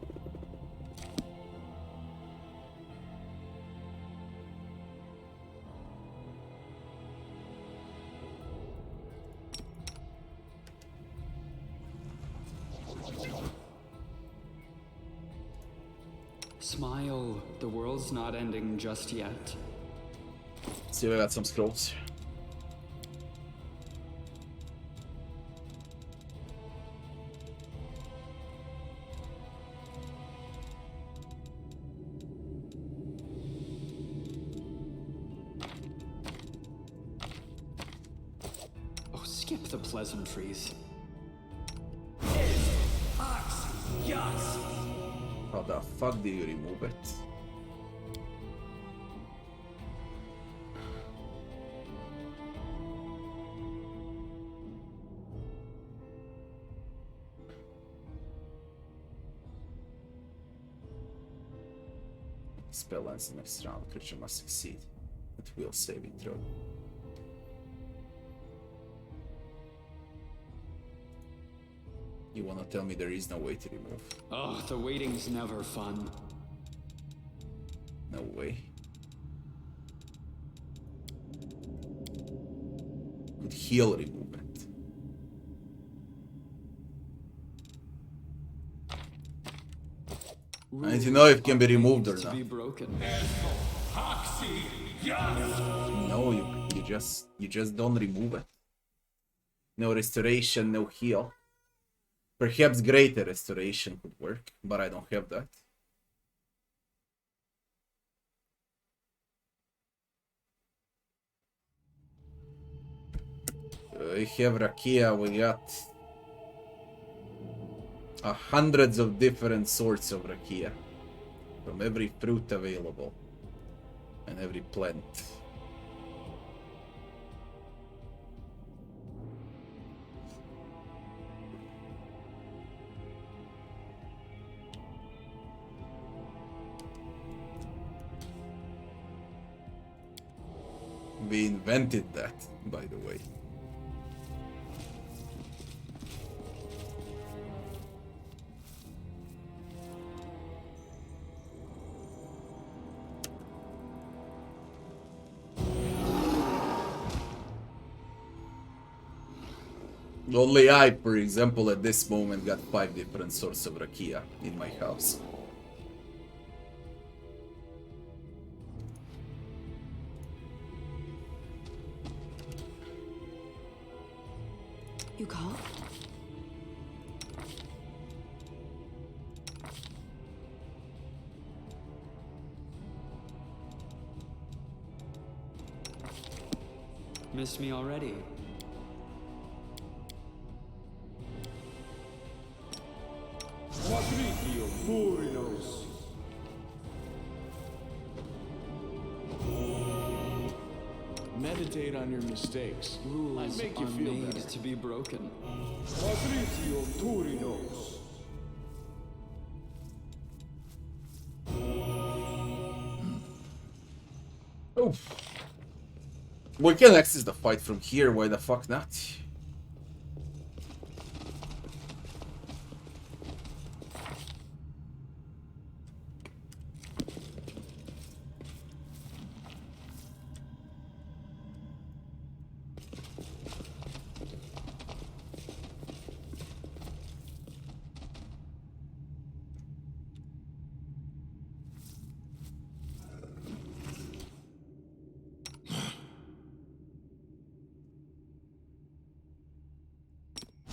[SPEAKER 3] Smile, the world's not ending just yet.
[SPEAKER 1] See if I got some scrolls.
[SPEAKER 3] Oh, skip the pleasantries.
[SPEAKER 1] How the fuck do you remove it? Spell ends the next round. Creature must succeed at will saving throw. You wanna tell me there is no way to remove?
[SPEAKER 3] Oh, the waiting's never fun.
[SPEAKER 1] No way. Could heal remove it. I need to know if it can be removed or
[SPEAKER 3] To
[SPEAKER 1] not.
[SPEAKER 3] be broken.
[SPEAKER 1] No, you just don't remove it. No restoration, no heal. Perhaps greater restoration could work, but I don't have that. We have Rakia, we got hundreds of different sorts of Rakia. From every fruit available. And every plant. We invented that, by the way. Only I, for example, at this moment got 5 different sorts of Rakia in my house.
[SPEAKER 6] You call?
[SPEAKER 3] Missed me already.
[SPEAKER 7] Patritio Murinos.
[SPEAKER 2] Meditate on your mistakes.
[SPEAKER 3] Rules
[SPEAKER 2] Make you
[SPEAKER 3] are
[SPEAKER 2] feel
[SPEAKER 3] made
[SPEAKER 2] better.
[SPEAKER 3] to be broken.
[SPEAKER 7] Patritio Turinos.
[SPEAKER 1] Oh. We can access the fight from here, why the fuck not?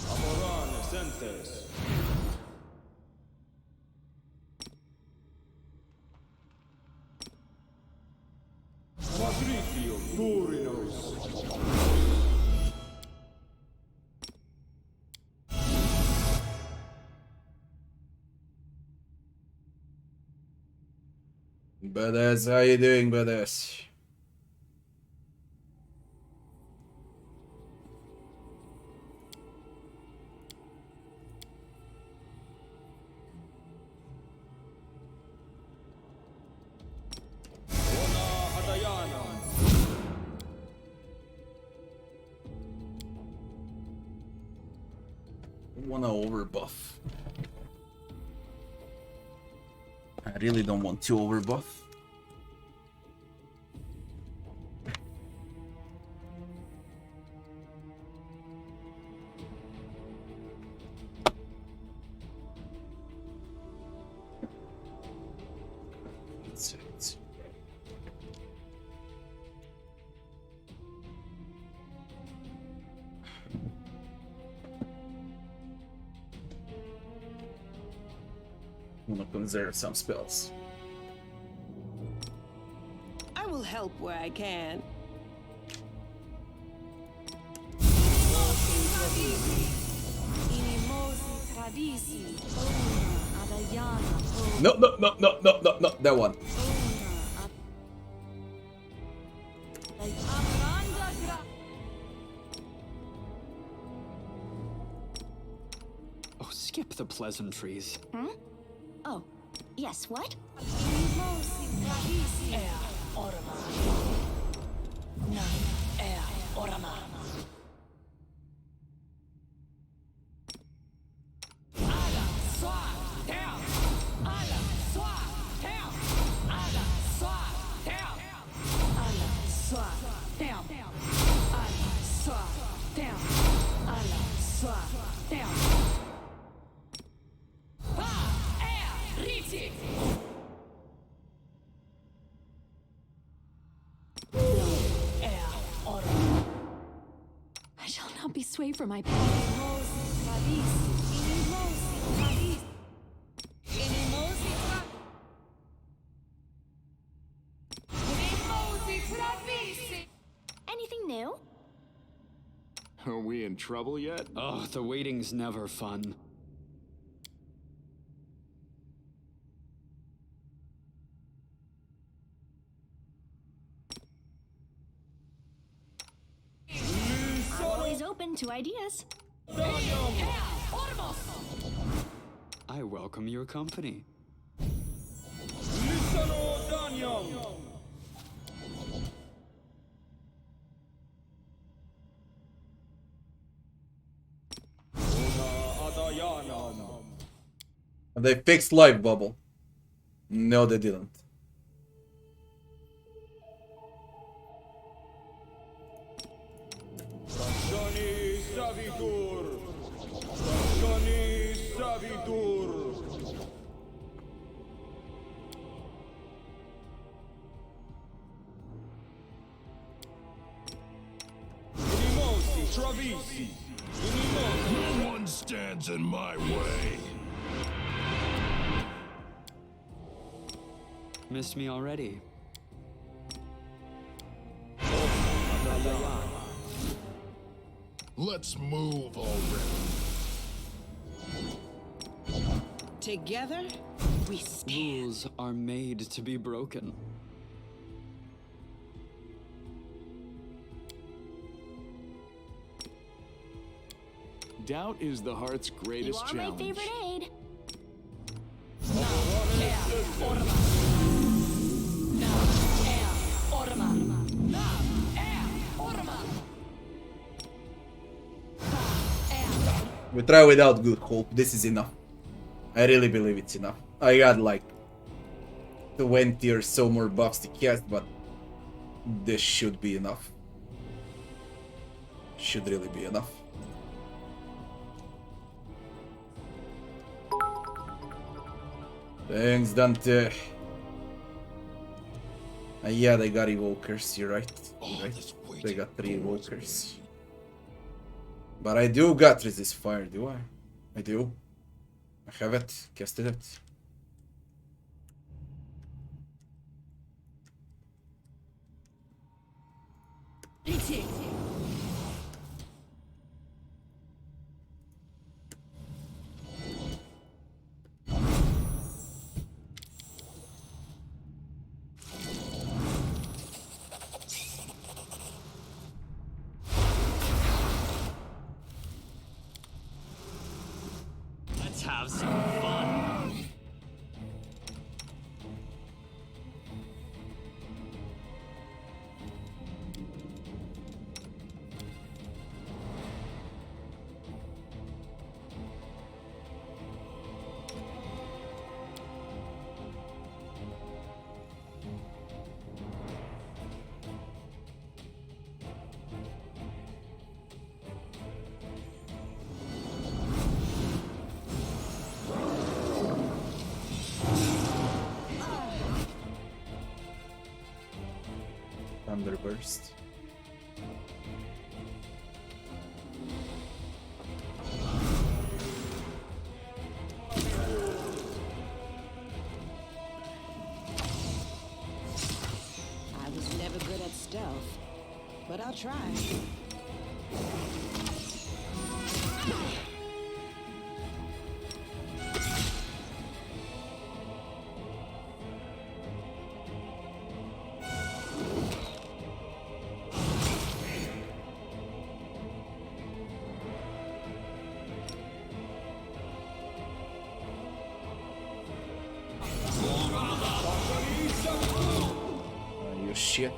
[SPEAKER 7] Amoran Essentes. Turinos.
[SPEAKER 1] Badass, how you doing, badass? Wanna overbuff. I really don't want to overbuff. Let's see. I'm gonna conserve some spells.
[SPEAKER 4] I will help where I can.
[SPEAKER 1] No, that one.
[SPEAKER 3] Oh, skip the pleasantries.
[SPEAKER 5] Oh, yes, what? I shall not be swayed from my path. Anything new?
[SPEAKER 2] Are we in trouble yet?
[SPEAKER 3] Oh, the waiting's never fun.
[SPEAKER 5] I'm always open to ideas.
[SPEAKER 3] I welcome your company.
[SPEAKER 7] Lissano Danyam. Adayanam.
[SPEAKER 1] They fixed life bubble. No, they didn't.
[SPEAKER 7] Rashani Savitur. Rashani Savitur. Inimosi Travisi. Inimosi.
[SPEAKER 2] No one stands in my way.
[SPEAKER 3] Missed me already.
[SPEAKER 2] Let's move already.
[SPEAKER 4] Together, we stand.
[SPEAKER 3] Rules are made to be broken.
[SPEAKER 2] Doubt is the heart's
[SPEAKER 5] You
[SPEAKER 2] greatest
[SPEAKER 5] are my
[SPEAKER 2] challenge.
[SPEAKER 5] favorite aid.
[SPEAKER 1] We try without good hope. This is enough. I really believe it's enough. I got like 20 or so more buffs to cast, but this should be enough. Should really be enough. Thanks, Dante. Yeah, they got evokers, you're right. You're right. They got 3 evokers. But I do got resist fire, do I? I do. I have it, casted it.
[SPEAKER 4] Pity.
[SPEAKER 3] Let's have some fun.
[SPEAKER 1] Thunderburst.
[SPEAKER 6] I was never good at stealth, but I'll try.
[SPEAKER 1] You shit.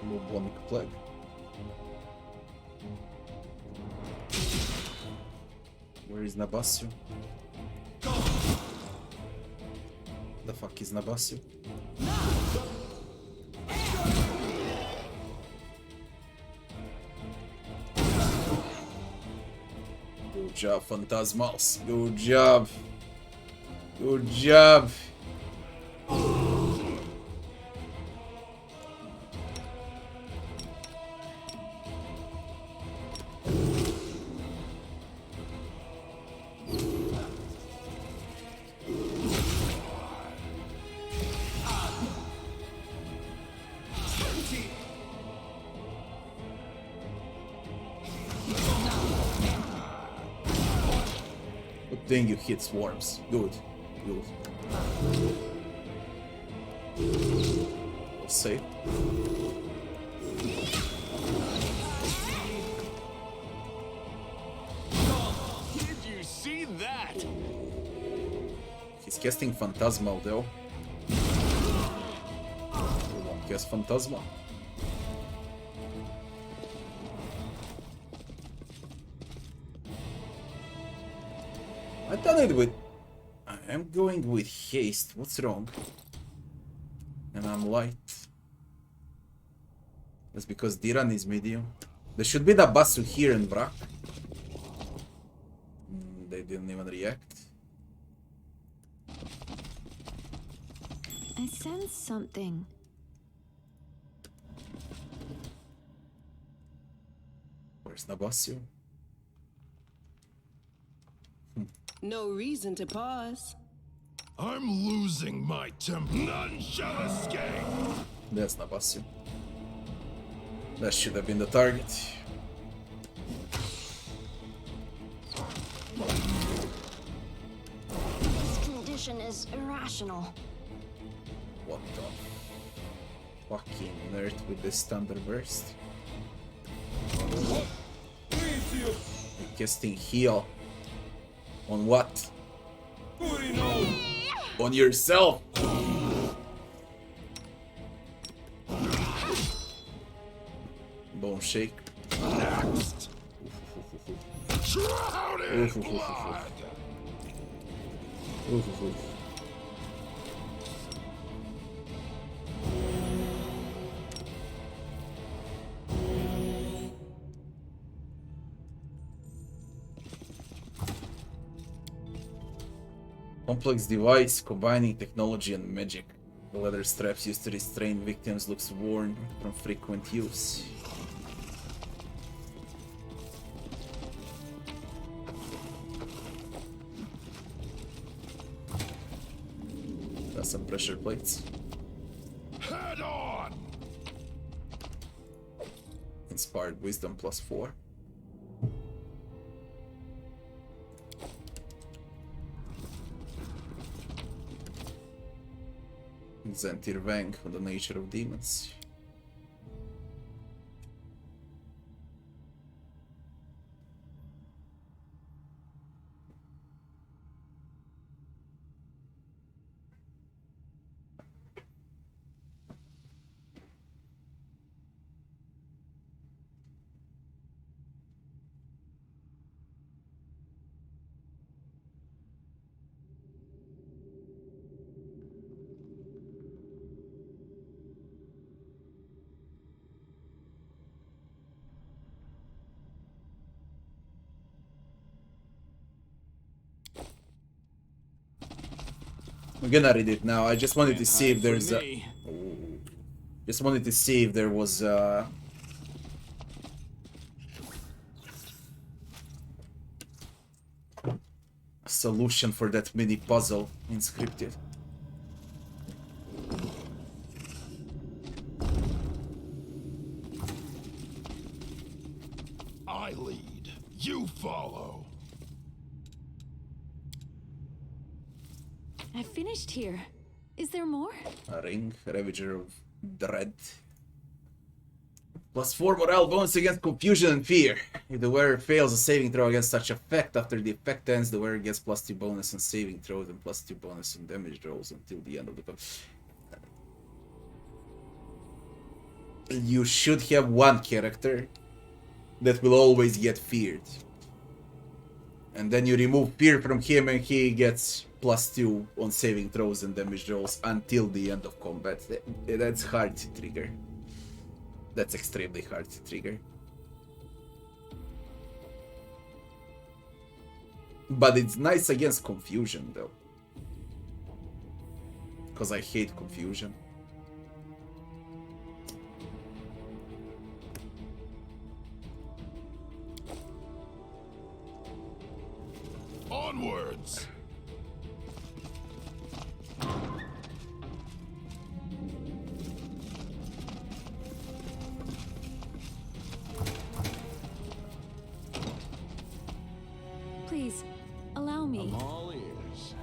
[SPEAKER 1] Bubonic plague. Where is Nabasio? The fuck is Nabasio? Good job, Phantasmals. Good job. Good job. Good thing you hit swarms. Good. Good. We'll save.
[SPEAKER 2] Did you see that?
[SPEAKER 1] He's casting Phantasmal though. We won't cast Phantasmal. I done it with... I am going with haste. What's wrong? And I'm light. That's because Diran is medium. There should be the Basu here in Brak. They didn't even react.
[SPEAKER 5] I sense something.
[SPEAKER 1] Where's Nabasio?
[SPEAKER 6] No reason to pause.
[SPEAKER 2] I'm losing my temper. None shall escape.
[SPEAKER 1] That's Nabasio. That should have been the target.
[SPEAKER 5] This condition is irrational.
[SPEAKER 1] What the fucking nerd with this Thunderburst? Casting heal. On what? On yourself! Bone shake.
[SPEAKER 2] Next. Shrouded blood.
[SPEAKER 1] Complex device combining technology and magic. The leather straps used to restrain victims looks worn from frequent use. Got some pressure plates.
[SPEAKER 2] Head on!
[SPEAKER 1] Inspired wisdom +4. Zentir Vang on the nature of demons. I'm gonna read it now. I just wanted to see if there's a... Just wanted to see if there was a solution for that mini puzzle in scripted.
[SPEAKER 2] I lead. You follow.
[SPEAKER 5] I finished here. Is there more?
[SPEAKER 1] A ring, Ravager of Dread. +4 morale bonus against confusion and fear. If the wearer fails a saving throw against such effect, after the effect ends, the wearer gets +2 bonus on saving throws and +2 bonus on damage rolls until the end of the battle. You should have one character that will always get feared. And then you remove fear from him and he gets +2 on saving throws and damage rolls until the end of combat. That's hard to trigger. That's extremely hard to trigger. But it's nice against confusion though. Because I hate confusion.
[SPEAKER 2] Onwards!
[SPEAKER 5] Please, allow me.
[SPEAKER 2] I'm all ears.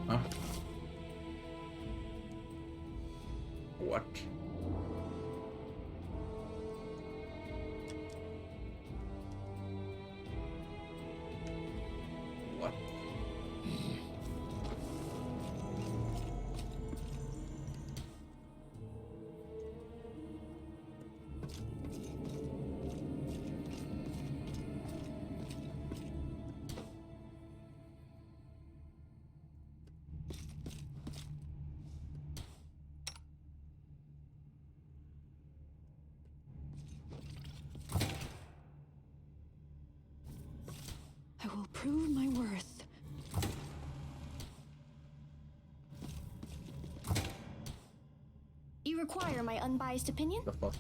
[SPEAKER 1] Huh? What? What?
[SPEAKER 5] I will prove my worth.
[SPEAKER 8] You require my unbiased opinion?
[SPEAKER 1] The fuck?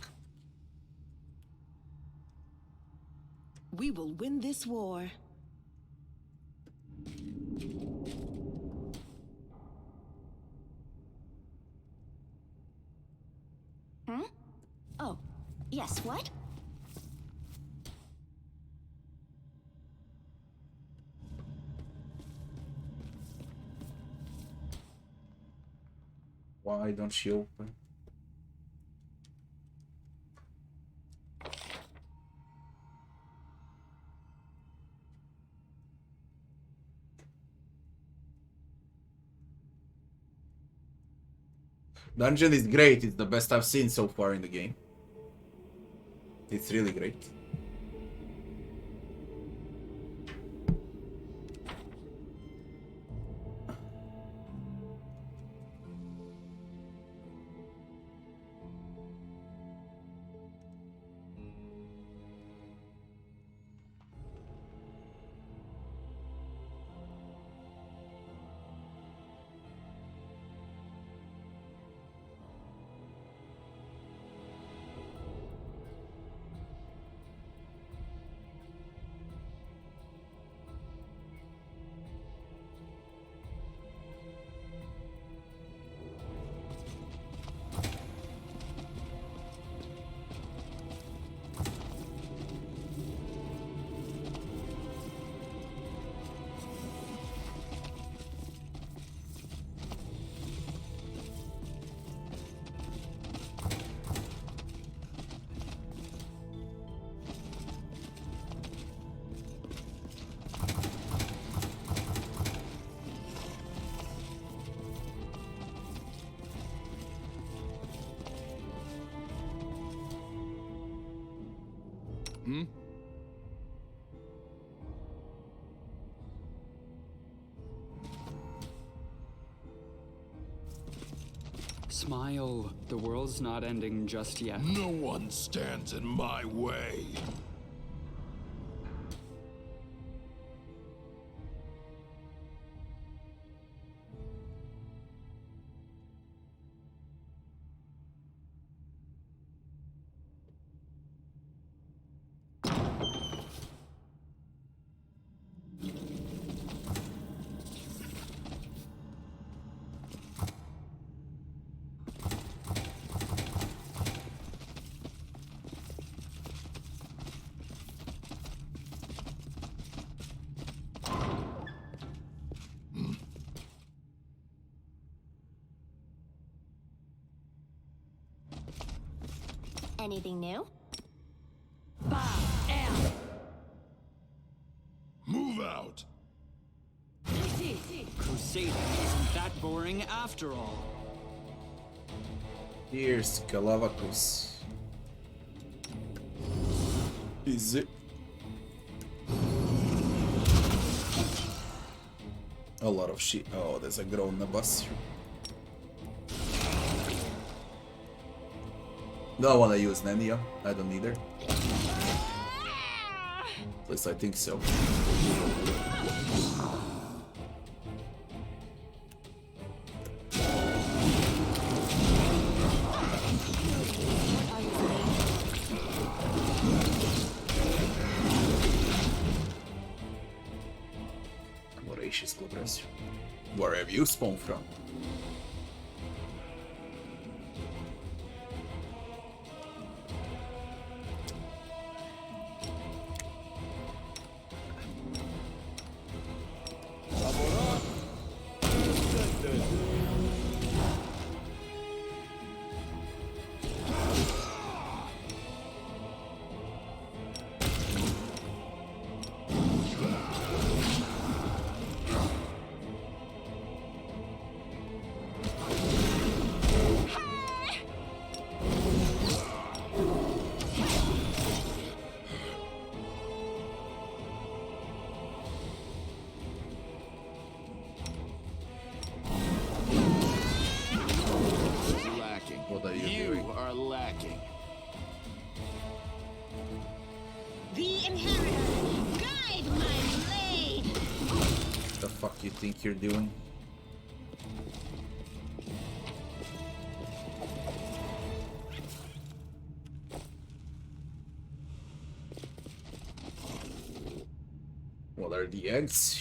[SPEAKER 6] We will win this war.
[SPEAKER 8] Hmm? Oh, yes, what?
[SPEAKER 1] Why don't you open? Dungeon is great, it's the best I've seen so far in the game. It's really great.
[SPEAKER 2] Hmm?
[SPEAKER 3] Smile. The world's not ending just yet.
[SPEAKER 2] No one stands in my way.
[SPEAKER 5] Anything new?
[SPEAKER 2] Move out.
[SPEAKER 3] Crusading isn't that boring after all.
[SPEAKER 1] Here's Galavakus. Is it? A lot of shit. Oh, there's a girl on the bus. Don't wanna use Nania. I don't either. At least I think so. Voracious Globresio. Where have you spawned from?
[SPEAKER 2] Lacking.
[SPEAKER 1] What are you
[SPEAKER 2] You
[SPEAKER 1] doing?
[SPEAKER 2] are lacking.
[SPEAKER 4] The Inheritor, guide my blade!
[SPEAKER 1] The fuck you think you're doing? What are the eggs?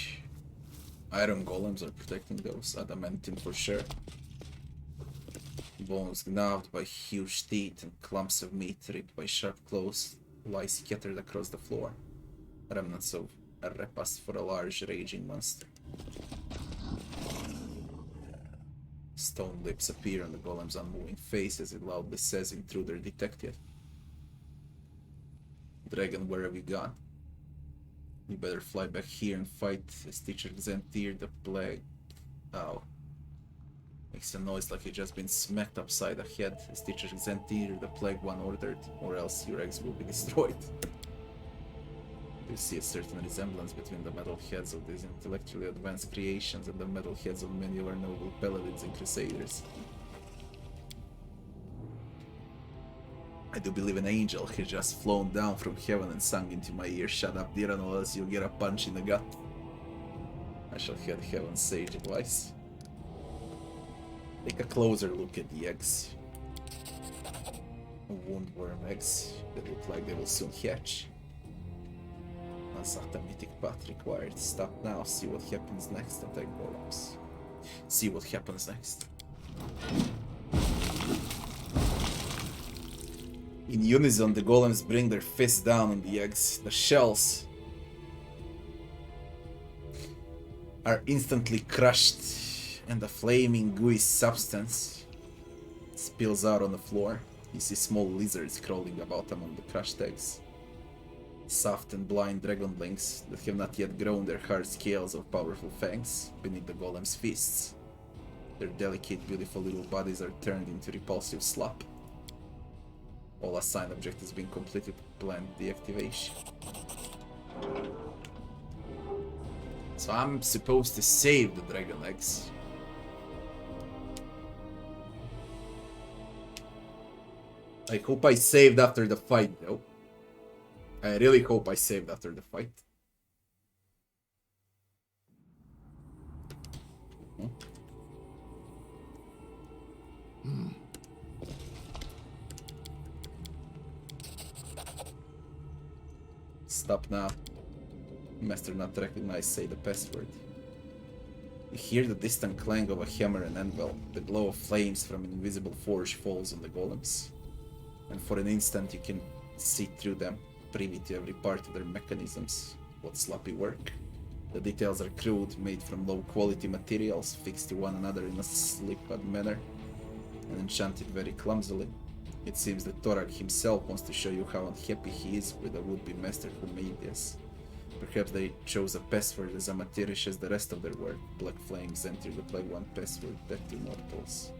[SPEAKER 1] Iron golems are protecting those. Adamantium for sure. Bones gnawed by huge teeth and clumps of meat ripped by sharp claws lie scattered across the floor. Remnants of a repast for a large raging monster. Stone lips appear on the golem's unmoving face as it loudly says him through their detective. Dragon, where have you gone? You better fly back here and fight as teacher Xantir the plague. Ow. Makes a noise like you've just been smacked upside the head as teacher Xantir the plague one ordered, or else your eggs will be destroyed. You see a certain resemblance between the metal heads of these intellectually advanced creations and the metal heads of many of our noble paladins and crusaders. I do believe an angel has just flown down from heaven and sung into my ear, "Shut up, Diran, or else you'll get a punch in the gut." I shall heed heaven's sage advice. Take a closer look at the eggs. Woundworm eggs that look like they will soon hatch. Unsought mythic path required. Stop now, see what happens next, attack golems. See what happens next. In unison, the golems bring their fists down on the eggs. The shells are instantly crushed, and the flaming gooey substance spills out on the floor. You see small lizards crawling about among the crushed eggs. Soft and blind dragonlings that have not yet grown their hard scales of powerful fangs beneath the golem's fists. Their delicate, beautiful little bodies are turned into repulsive slop. All assigned objectives being completed. plan deactivation. So I'm supposed to save the dragon eggs. I hope I saved after the fight though. I really hope I saved after the fight. Stop now. Master not recognized, say the password. You hear the distant clang of a hammer and anvil. The glow of flames from an invisible forge falls on the golems. And for an instant you can see through them, privy to every part of their mechanisms. What sloppy work. The details are crude, made from low quality materials, fixed to one another in a slipshod manner, and enchanted very clumsily. It seems that Torak himself wants to show you how unhappy he is with the would-be master who made this. Perhaps they chose a password as amateurish as the rest of their work. Black flames enter the Plague One password, death to mortals.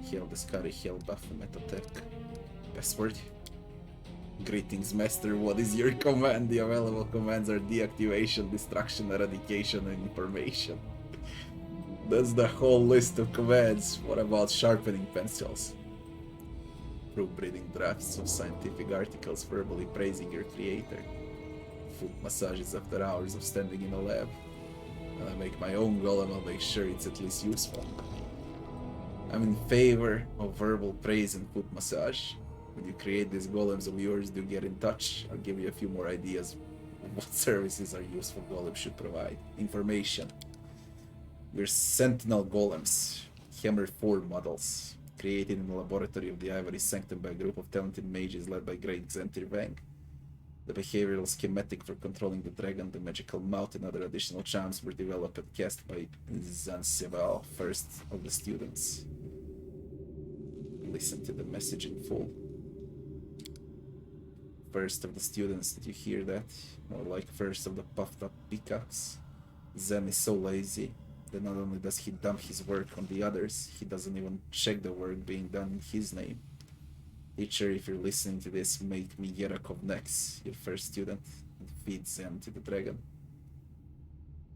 [SPEAKER 1] Hail the Scary Hail Baphomet attack. Password? Greetings, Master. What is your command? The available commands are deactivation, destruction, eradication, and information. That's the whole list of commands. What about sharpening pencils? Proofreading drafts of scientific articles verbally praising your creator. Foot massages after hours of standing in a lab. When I make my own golem, I'll make sure it's at least useful. I'm in favor of verbal praise and foot massage. When you create these golems of yours, do get in touch. I'll give you a few more ideas of what services our useful golem should provide. Information. We're Sentinel golems, Hammer 4 models, created in the laboratory of the Ivory Sanctum by a group of talented mages led by Great Xantir Vang. The behavioral schematic for controlling the dragon, the magical mouth, and other additional charms were developed and cast by Zanseval, first of the students. Listen to the message in full. First of the students, did you hear that? More like first of the puffed up peacocks. Zen is so lazy that not only does he dump his work on the others, he doesn't even check the work being done in his name. Teacher, if you're listening to this, make me Yerakov next, your first student, and feed Zen to the dragon.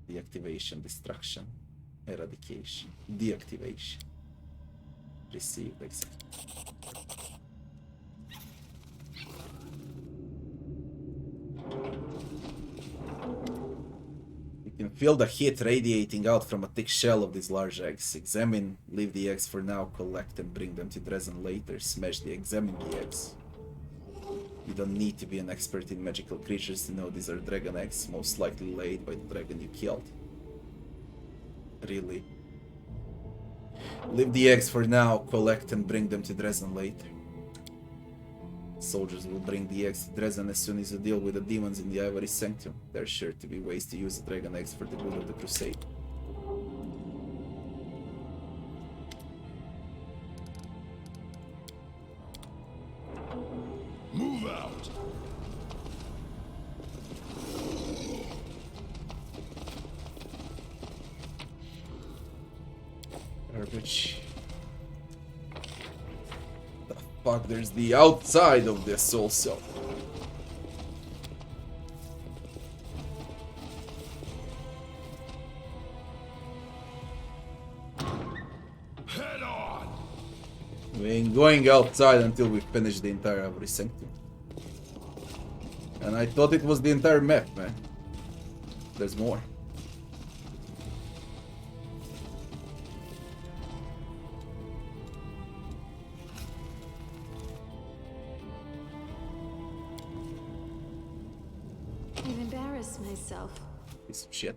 [SPEAKER 1] Deactivation, destruction, eradication, deactivation. Received, exactly. You can feel the heat radiating out from a thick shell of these large eggs. Examine, leave the eggs for now, collect and bring them to Dresden later. Smash the examine the eggs. You don't need to be an expert in magical creatures to know these are dragon eggs, most likely laid by the dragon you killed. Really? Leave the eggs for now, collect and bring them to Dresden later. Soldiers will bring the eggs to Dresden as soon as you deal with the demons in the Ivory Sanctum. There are sure to be ways to use the dragon eggs for the good of the crusade.
[SPEAKER 2] Move out!
[SPEAKER 1] Garbage. Fuck, there's the outside of this also.
[SPEAKER 2] Head on!
[SPEAKER 1] We ain't going outside until we finish the entire Ivory Sanctum. And I thought it was the entire map, man. There's more.
[SPEAKER 5] I've embarrassed myself.
[SPEAKER 1] Piece of shit.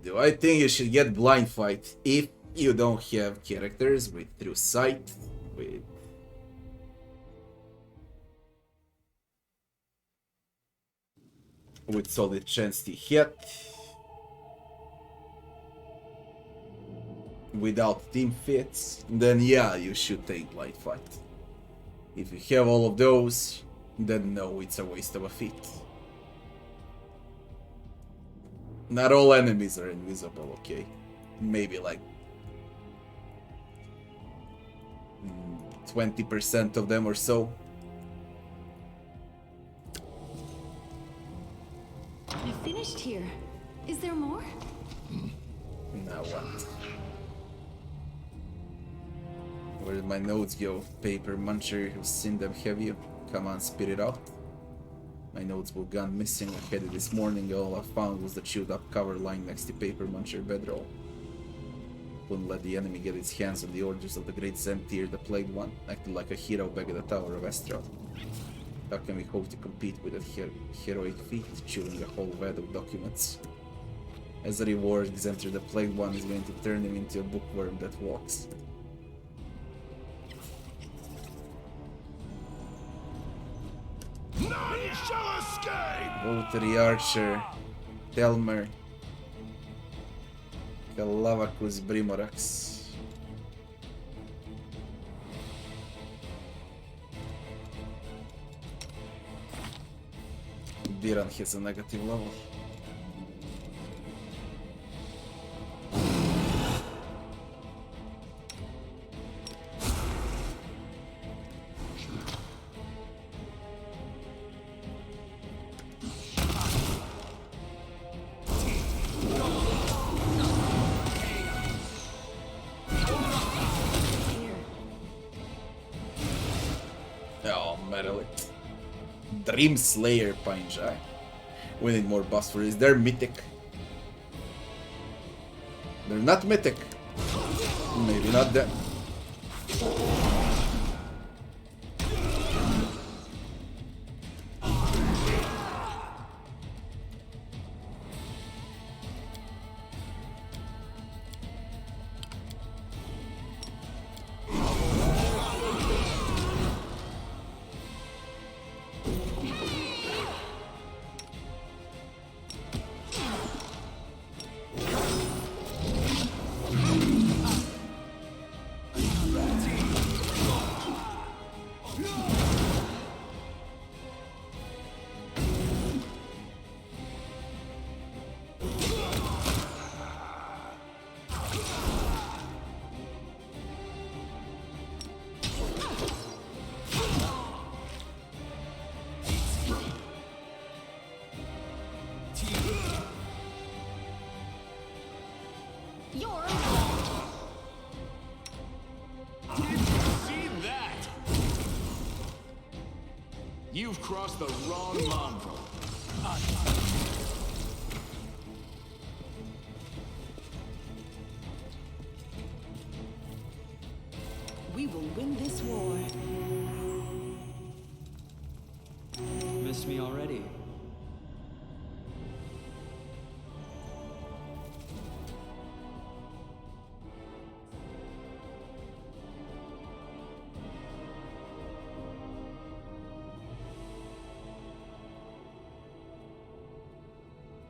[SPEAKER 1] Do I think you should get blind fight if you don't have characters with true sight, with solid chance to hit, without team fits, then yeah, you should take blind fight. If you have all of those, then no, it's a waste of a feat. Not all enemies are invisible, okay? Maybe like 20% of them or so.
[SPEAKER 5] finished here. Is there more?
[SPEAKER 1] Now what? Where did my notes go? Paper muncher, you've seen them, have you? Come on, spit it out. My notes were gone missing. I had it this morning. All I found was the chewed up cover lying next to paper muncher bedroll. Wouldn't let the enemy get its hands on the orders of the great Zentir, the Plagued One, acted like a hero back at the Tower of Estral. How can we hope to compete with that heroic feat, chewing a whole vat of documents? As a reward, Zentir, the Plagued One, is going to turn him into a bookworm that walks.
[SPEAKER 2] None shall escape!
[SPEAKER 1] Rotary Archer, Telmer, Calavacus Brimorax. Diran has a negative level. Dream Slayer Pinjai. We need more buffs for this. They're mythic. They're not mythic. Maybe not them.
[SPEAKER 2] You've crossed the wrong mongrel.
[SPEAKER 6] We will win this war.
[SPEAKER 3] Missed me already.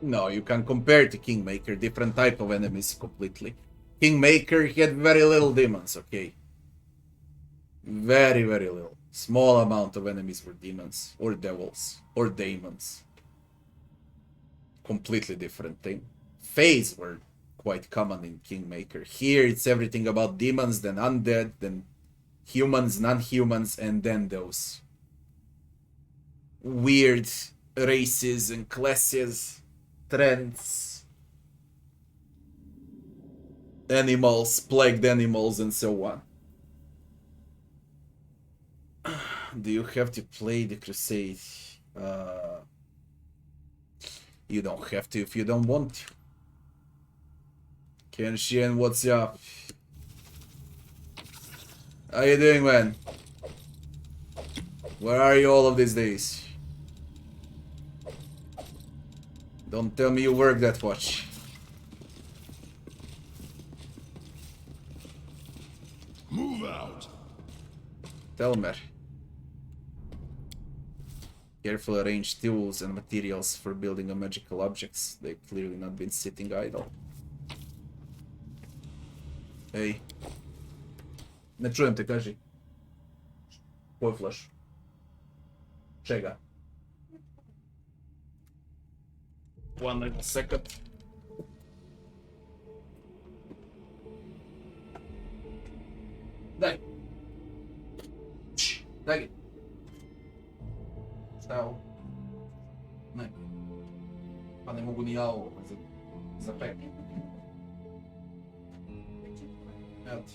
[SPEAKER 1] No, you can compare to Kingmaker, different type of enemies completely. Kingmaker had very little demons, okay? Very, very little. Small amount of enemies were demons, or devils, or daemons. Completely different thing. Fays were quite common in Kingmaker. Here it's everything about demons, then undead, then humans, non-humans, and then those weird races and classes. Trends, animals, plagued animals, and so on. Do you have to play the Crusade? You don't have to if you don't want to. Kenshin, what's up? How you doing, man? Where are you all of these days? Don't tell me you work that much.
[SPEAKER 2] Move out.
[SPEAKER 1] Telmer. Carefully arrange tools and materials for building a magical objects. They've clearly not been sitting idle. Ej. Ne čujem te, kaži. Koju flašu? Čega? 1 second. Daj. Daj. Stao. Ne. Pa ne mogu ni ja ovo za pek. Evo ti.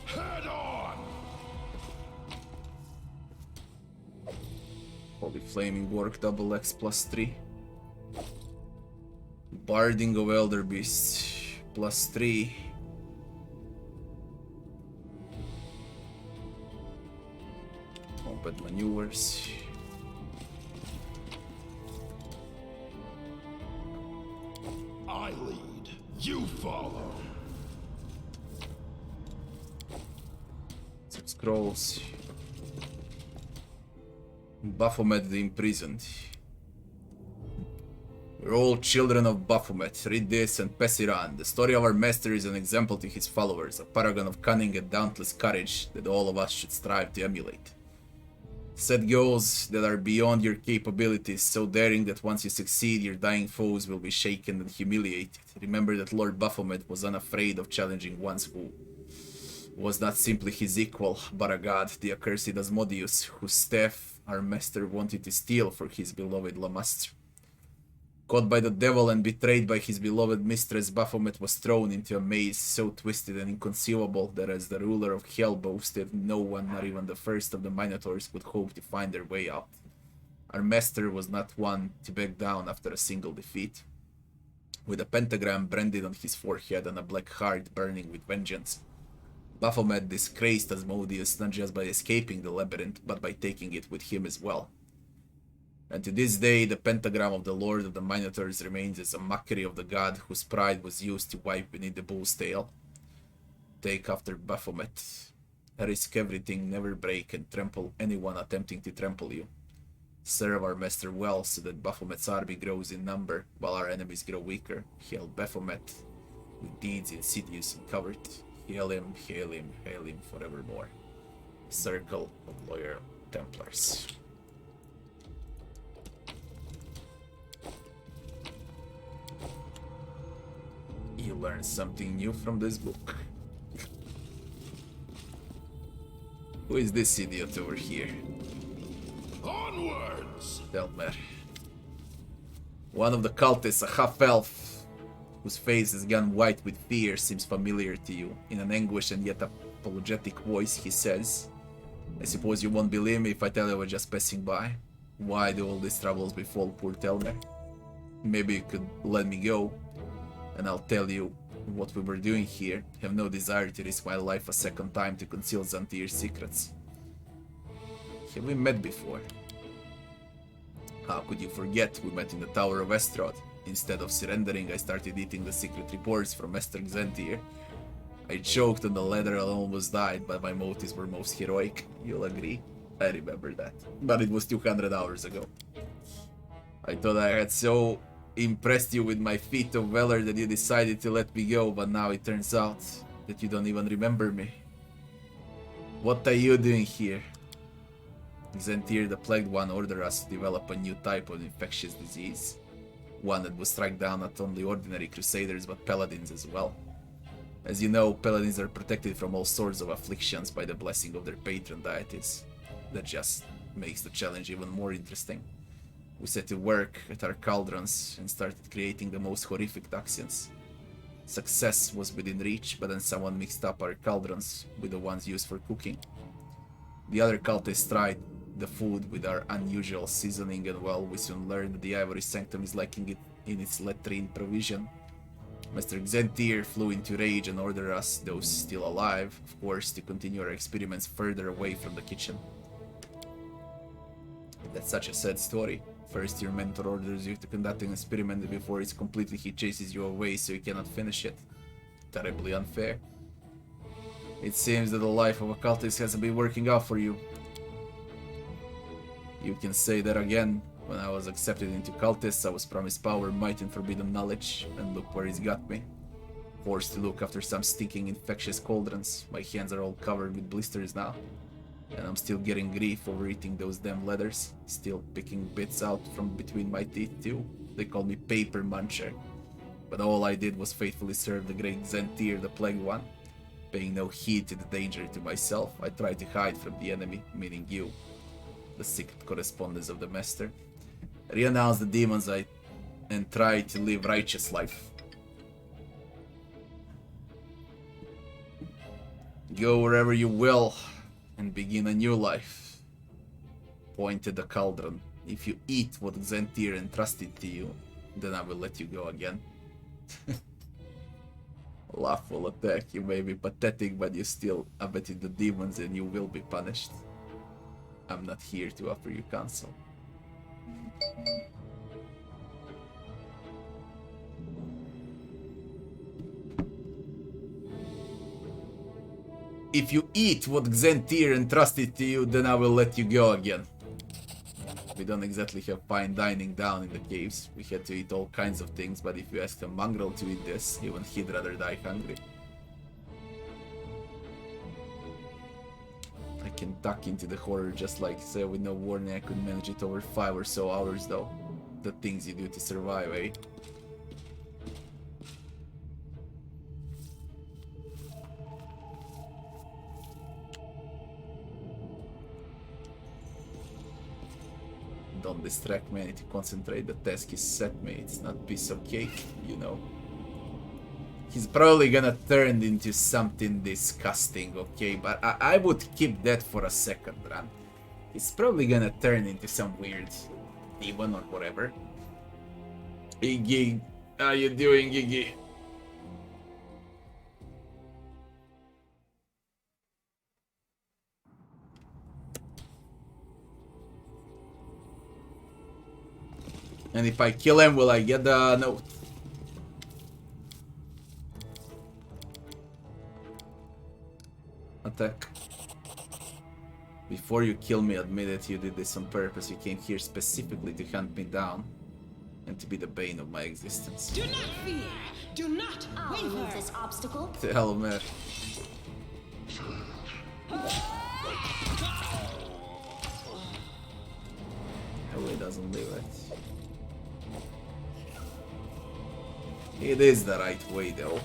[SPEAKER 2] Head on!
[SPEAKER 1] Holy Flaming Work, double X +3. Barding of Elder Beasts, +3. Combat Maneuvers.
[SPEAKER 2] I lead, you follow.
[SPEAKER 1] Some scrolls. Baphomet the Imprisoned. We're all children of Baphomet. Read this and pass it on. The story of our master is an example to his followers, a paragon of cunning and dauntless courage that all of us should strive to emulate. Set goals that are beyond your capabilities, so daring that once you succeed, your dying foes will be shaken and humiliated. Remember that Lord Baphomet was unafraid of challenging ones who was not simply his equal, but a god, the accursed Asmodeus, whose staff our master wanted to steal for his beloved Lamastro. Caught by the devil and betrayed by his beloved mistress, Baphomet was thrown into a maze so twisted and inconceivable that as the ruler of hell boasted, no one, not even the first of the Minotaurs, could hope to find their way out. Our master was not one to back down after a single defeat. With a pentagram branded on his forehead and a black heart burning with vengeance, Baphomet disgraced Asmodeus not just by escaping the labyrinth, but by taking it with him as well. And to this day, the pentagram of the Lord of the Minotaurs remains as a mockery of the god whose pride was used to wipe beneath the bull's tail. Take after Baphomet. Risk everything, never break, and trample anyone attempting to trample you. Serve our master well so that Baphomet's army grows in number while our enemies grow weaker. Hail Baphomet with deeds insidious and covert. Hail him, hail him, hail him forevermore. Circle of Loyal Templars. You learn something new from this book. Who is this idiot over here?
[SPEAKER 2] Onwards!
[SPEAKER 1] Delmer. One of the cultists, a half-elf, whose face has gone white with fear, seems familiar to you. In an anguished and yet apologetic voice, he says, I suppose you won't believe me if I tell you I was just passing by. Why do all these troubles befall poor Telmer? Maybe you could let me go, and I'll tell you what we were doing here. Have no desire to risk my life a second time to conceal Xantir's secrets. Have we met before? How could you forget? We met in the Tower of Estrod. Instead of surrendering, I started eating the secret reports from Master Xantir. I choked on the ladder and almost died, but my motives were most heroic. You'll agree? I remember that. But it was 200 hours ago. I thought I had so impressed you with my feat of valor that you decided to let me go, but now it turns out that you don't even remember me. What are you doing here? Xantir, the Plagued One, ordered us to develop a new type of infectious disease. One that would strike down not only ordinary crusaders but paladins as well. As you know, paladins are protected from all sorts of afflictions by the blessing of their patron deities. That just makes the challenge even more interesting. We set to work at our cauldrons and started creating the most horrific toxins. Success was within reach, but then someone mixed up our cauldrons with the ones used for cooking. The other cultists tried the food with our unusual seasoning, and well, we soon learned that the Ivory Sanctum is lacking it in its latrine provision. Master Xantir flew into rage and ordered us, those still alive, of course, to continue our experiments further away from the kitchen. That's such a sad story. First, your mentor orders you to conduct an experiment, and before it's completed, he chases you away so you cannot finish it. Terribly unfair. It seems that the life of a cultist hasn't been working out for you. You can say that again. When I was accepted into cultists, I was promised power, might, and forbidden knowledge, and look where it's got me. Forced to look after some stinking infectious cauldrons. My hands are all covered with blisters now. And I'm still getting grief over eating those damn leathers. Still picking bits out from between my teeth too. They call me Paper Muncher. But all I did was faithfully serve the great Xantir, the Plague One. Paying no heed to the danger to myself, I tried to hide from the enemy, meaning you. The secret correspondence of the Master. Renounce the demons and try to live righteous life. Go wherever you will and begin a new life. Point at the cauldron. If you eat what Xantir entrusted to you, then I will let you go again. Laughful attack. You may be pathetic, but you still abetted the demons and you will be punished. I'm not here to offer you counsel. If you eat what Xantir entrusted to you, then I will let you go again. We don't exactly have fine dining down in the caves. We had to eat all kinds of things, but if you asked a mongrel to eat this, even he'd rather die hungry. I can tuck into the horror just like say with no warning. I could manage it over 5 or so hours though. The things you do to survive, eh? Don't distract me, I need to concentrate. The task is set me, it's not piece of cake, you know. He's probably gonna turn into something disgusting, okay? But I would keep that for a second run. He's probably gonna turn into some weird demon or whatever. Iggy, how you doing, Iggy? And if I kill him, will I get the note? Attack. Before you kill me, admit that you did this on purpose. You came here specifically to hunt me down and to be the bane of my existence.
[SPEAKER 4] Do not fear. Do not
[SPEAKER 5] I'll
[SPEAKER 4] waver.
[SPEAKER 5] remove this obstacle.
[SPEAKER 1] The hell, man. No, he doesn't leave it. It is the right way, though.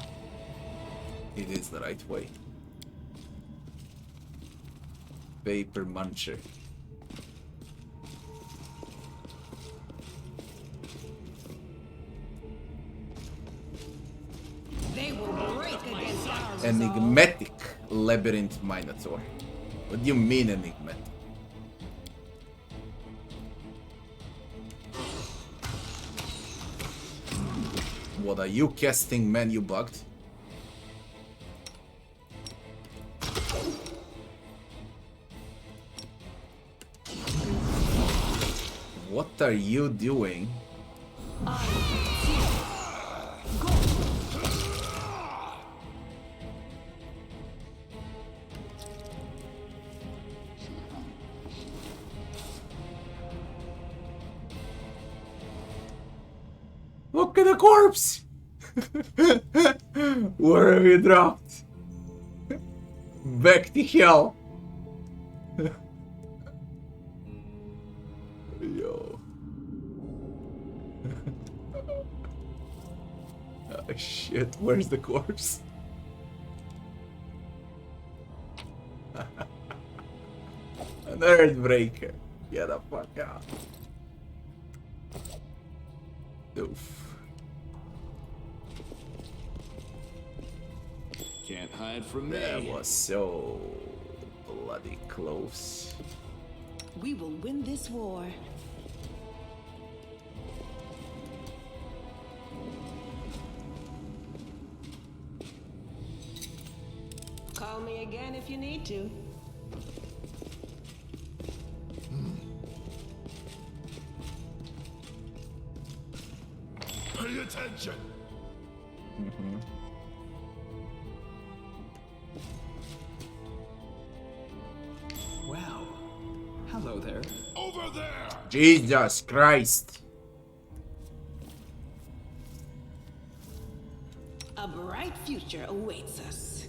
[SPEAKER 1] It is the right way. Paper Muncher.
[SPEAKER 4] They will break against our resolve.
[SPEAKER 1] Enigmatic Labyrinth Minotaur. What do you mean enigmatic? What are you casting, man? You bugged? What are you doing? Look at the corpse! Where have you dropped? Back to hell! Yo. Oh shit, where's the corpse? An Earthbreaker. Get the fuck out. Oof.
[SPEAKER 2] Can't hide from me.
[SPEAKER 1] That was so bloody close.
[SPEAKER 6] We will win this war.
[SPEAKER 4] Call me again if you need to.
[SPEAKER 2] Pay attention.
[SPEAKER 3] Wow. Hello there.
[SPEAKER 2] Over there.
[SPEAKER 1] Jesus Christ!
[SPEAKER 6] A bright future awaits us.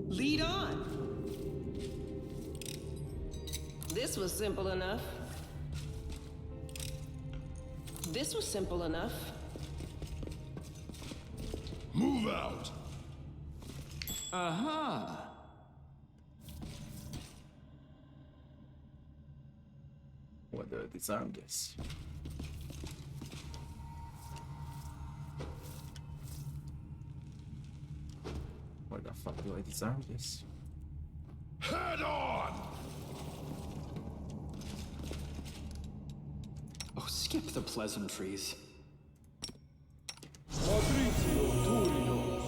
[SPEAKER 6] Lead on. This was simple enough. This was simple enough.
[SPEAKER 2] Move out. Aha.
[SPEAKER 1] What do I disarm this? Where the fuck do I disarm this?
[SPEAKER 2] Head on.
[SPEAKER 3] Oh, skip the pleasantries.
[SPEAKER 7] Patrizio Turios.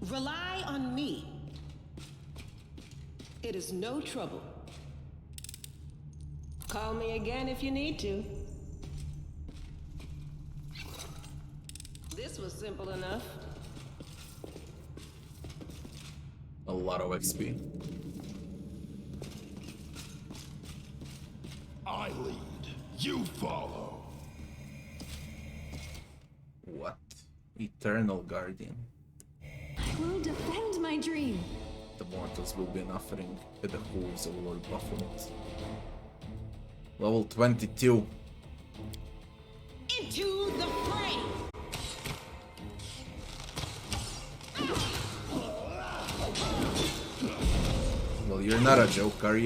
[SPEAKER 6] Rely on me. It is no trouble. Call me again if you need to. This was simple enough.
[SPEAKER 1] A lot of XP.
[SPEAKER 2] I lead. You follow.
[SPEAKER 1] What? Eternal Guardian.
[SPEAKER 5] I will defend my dream.
[SPEAKER 1] The mortals will be an offering at the hooves of Lord Baphomet. Level 22.
[SPEAKER 6] Into the fray!
[SPEAKER 1] Well, you're not a joke, are you?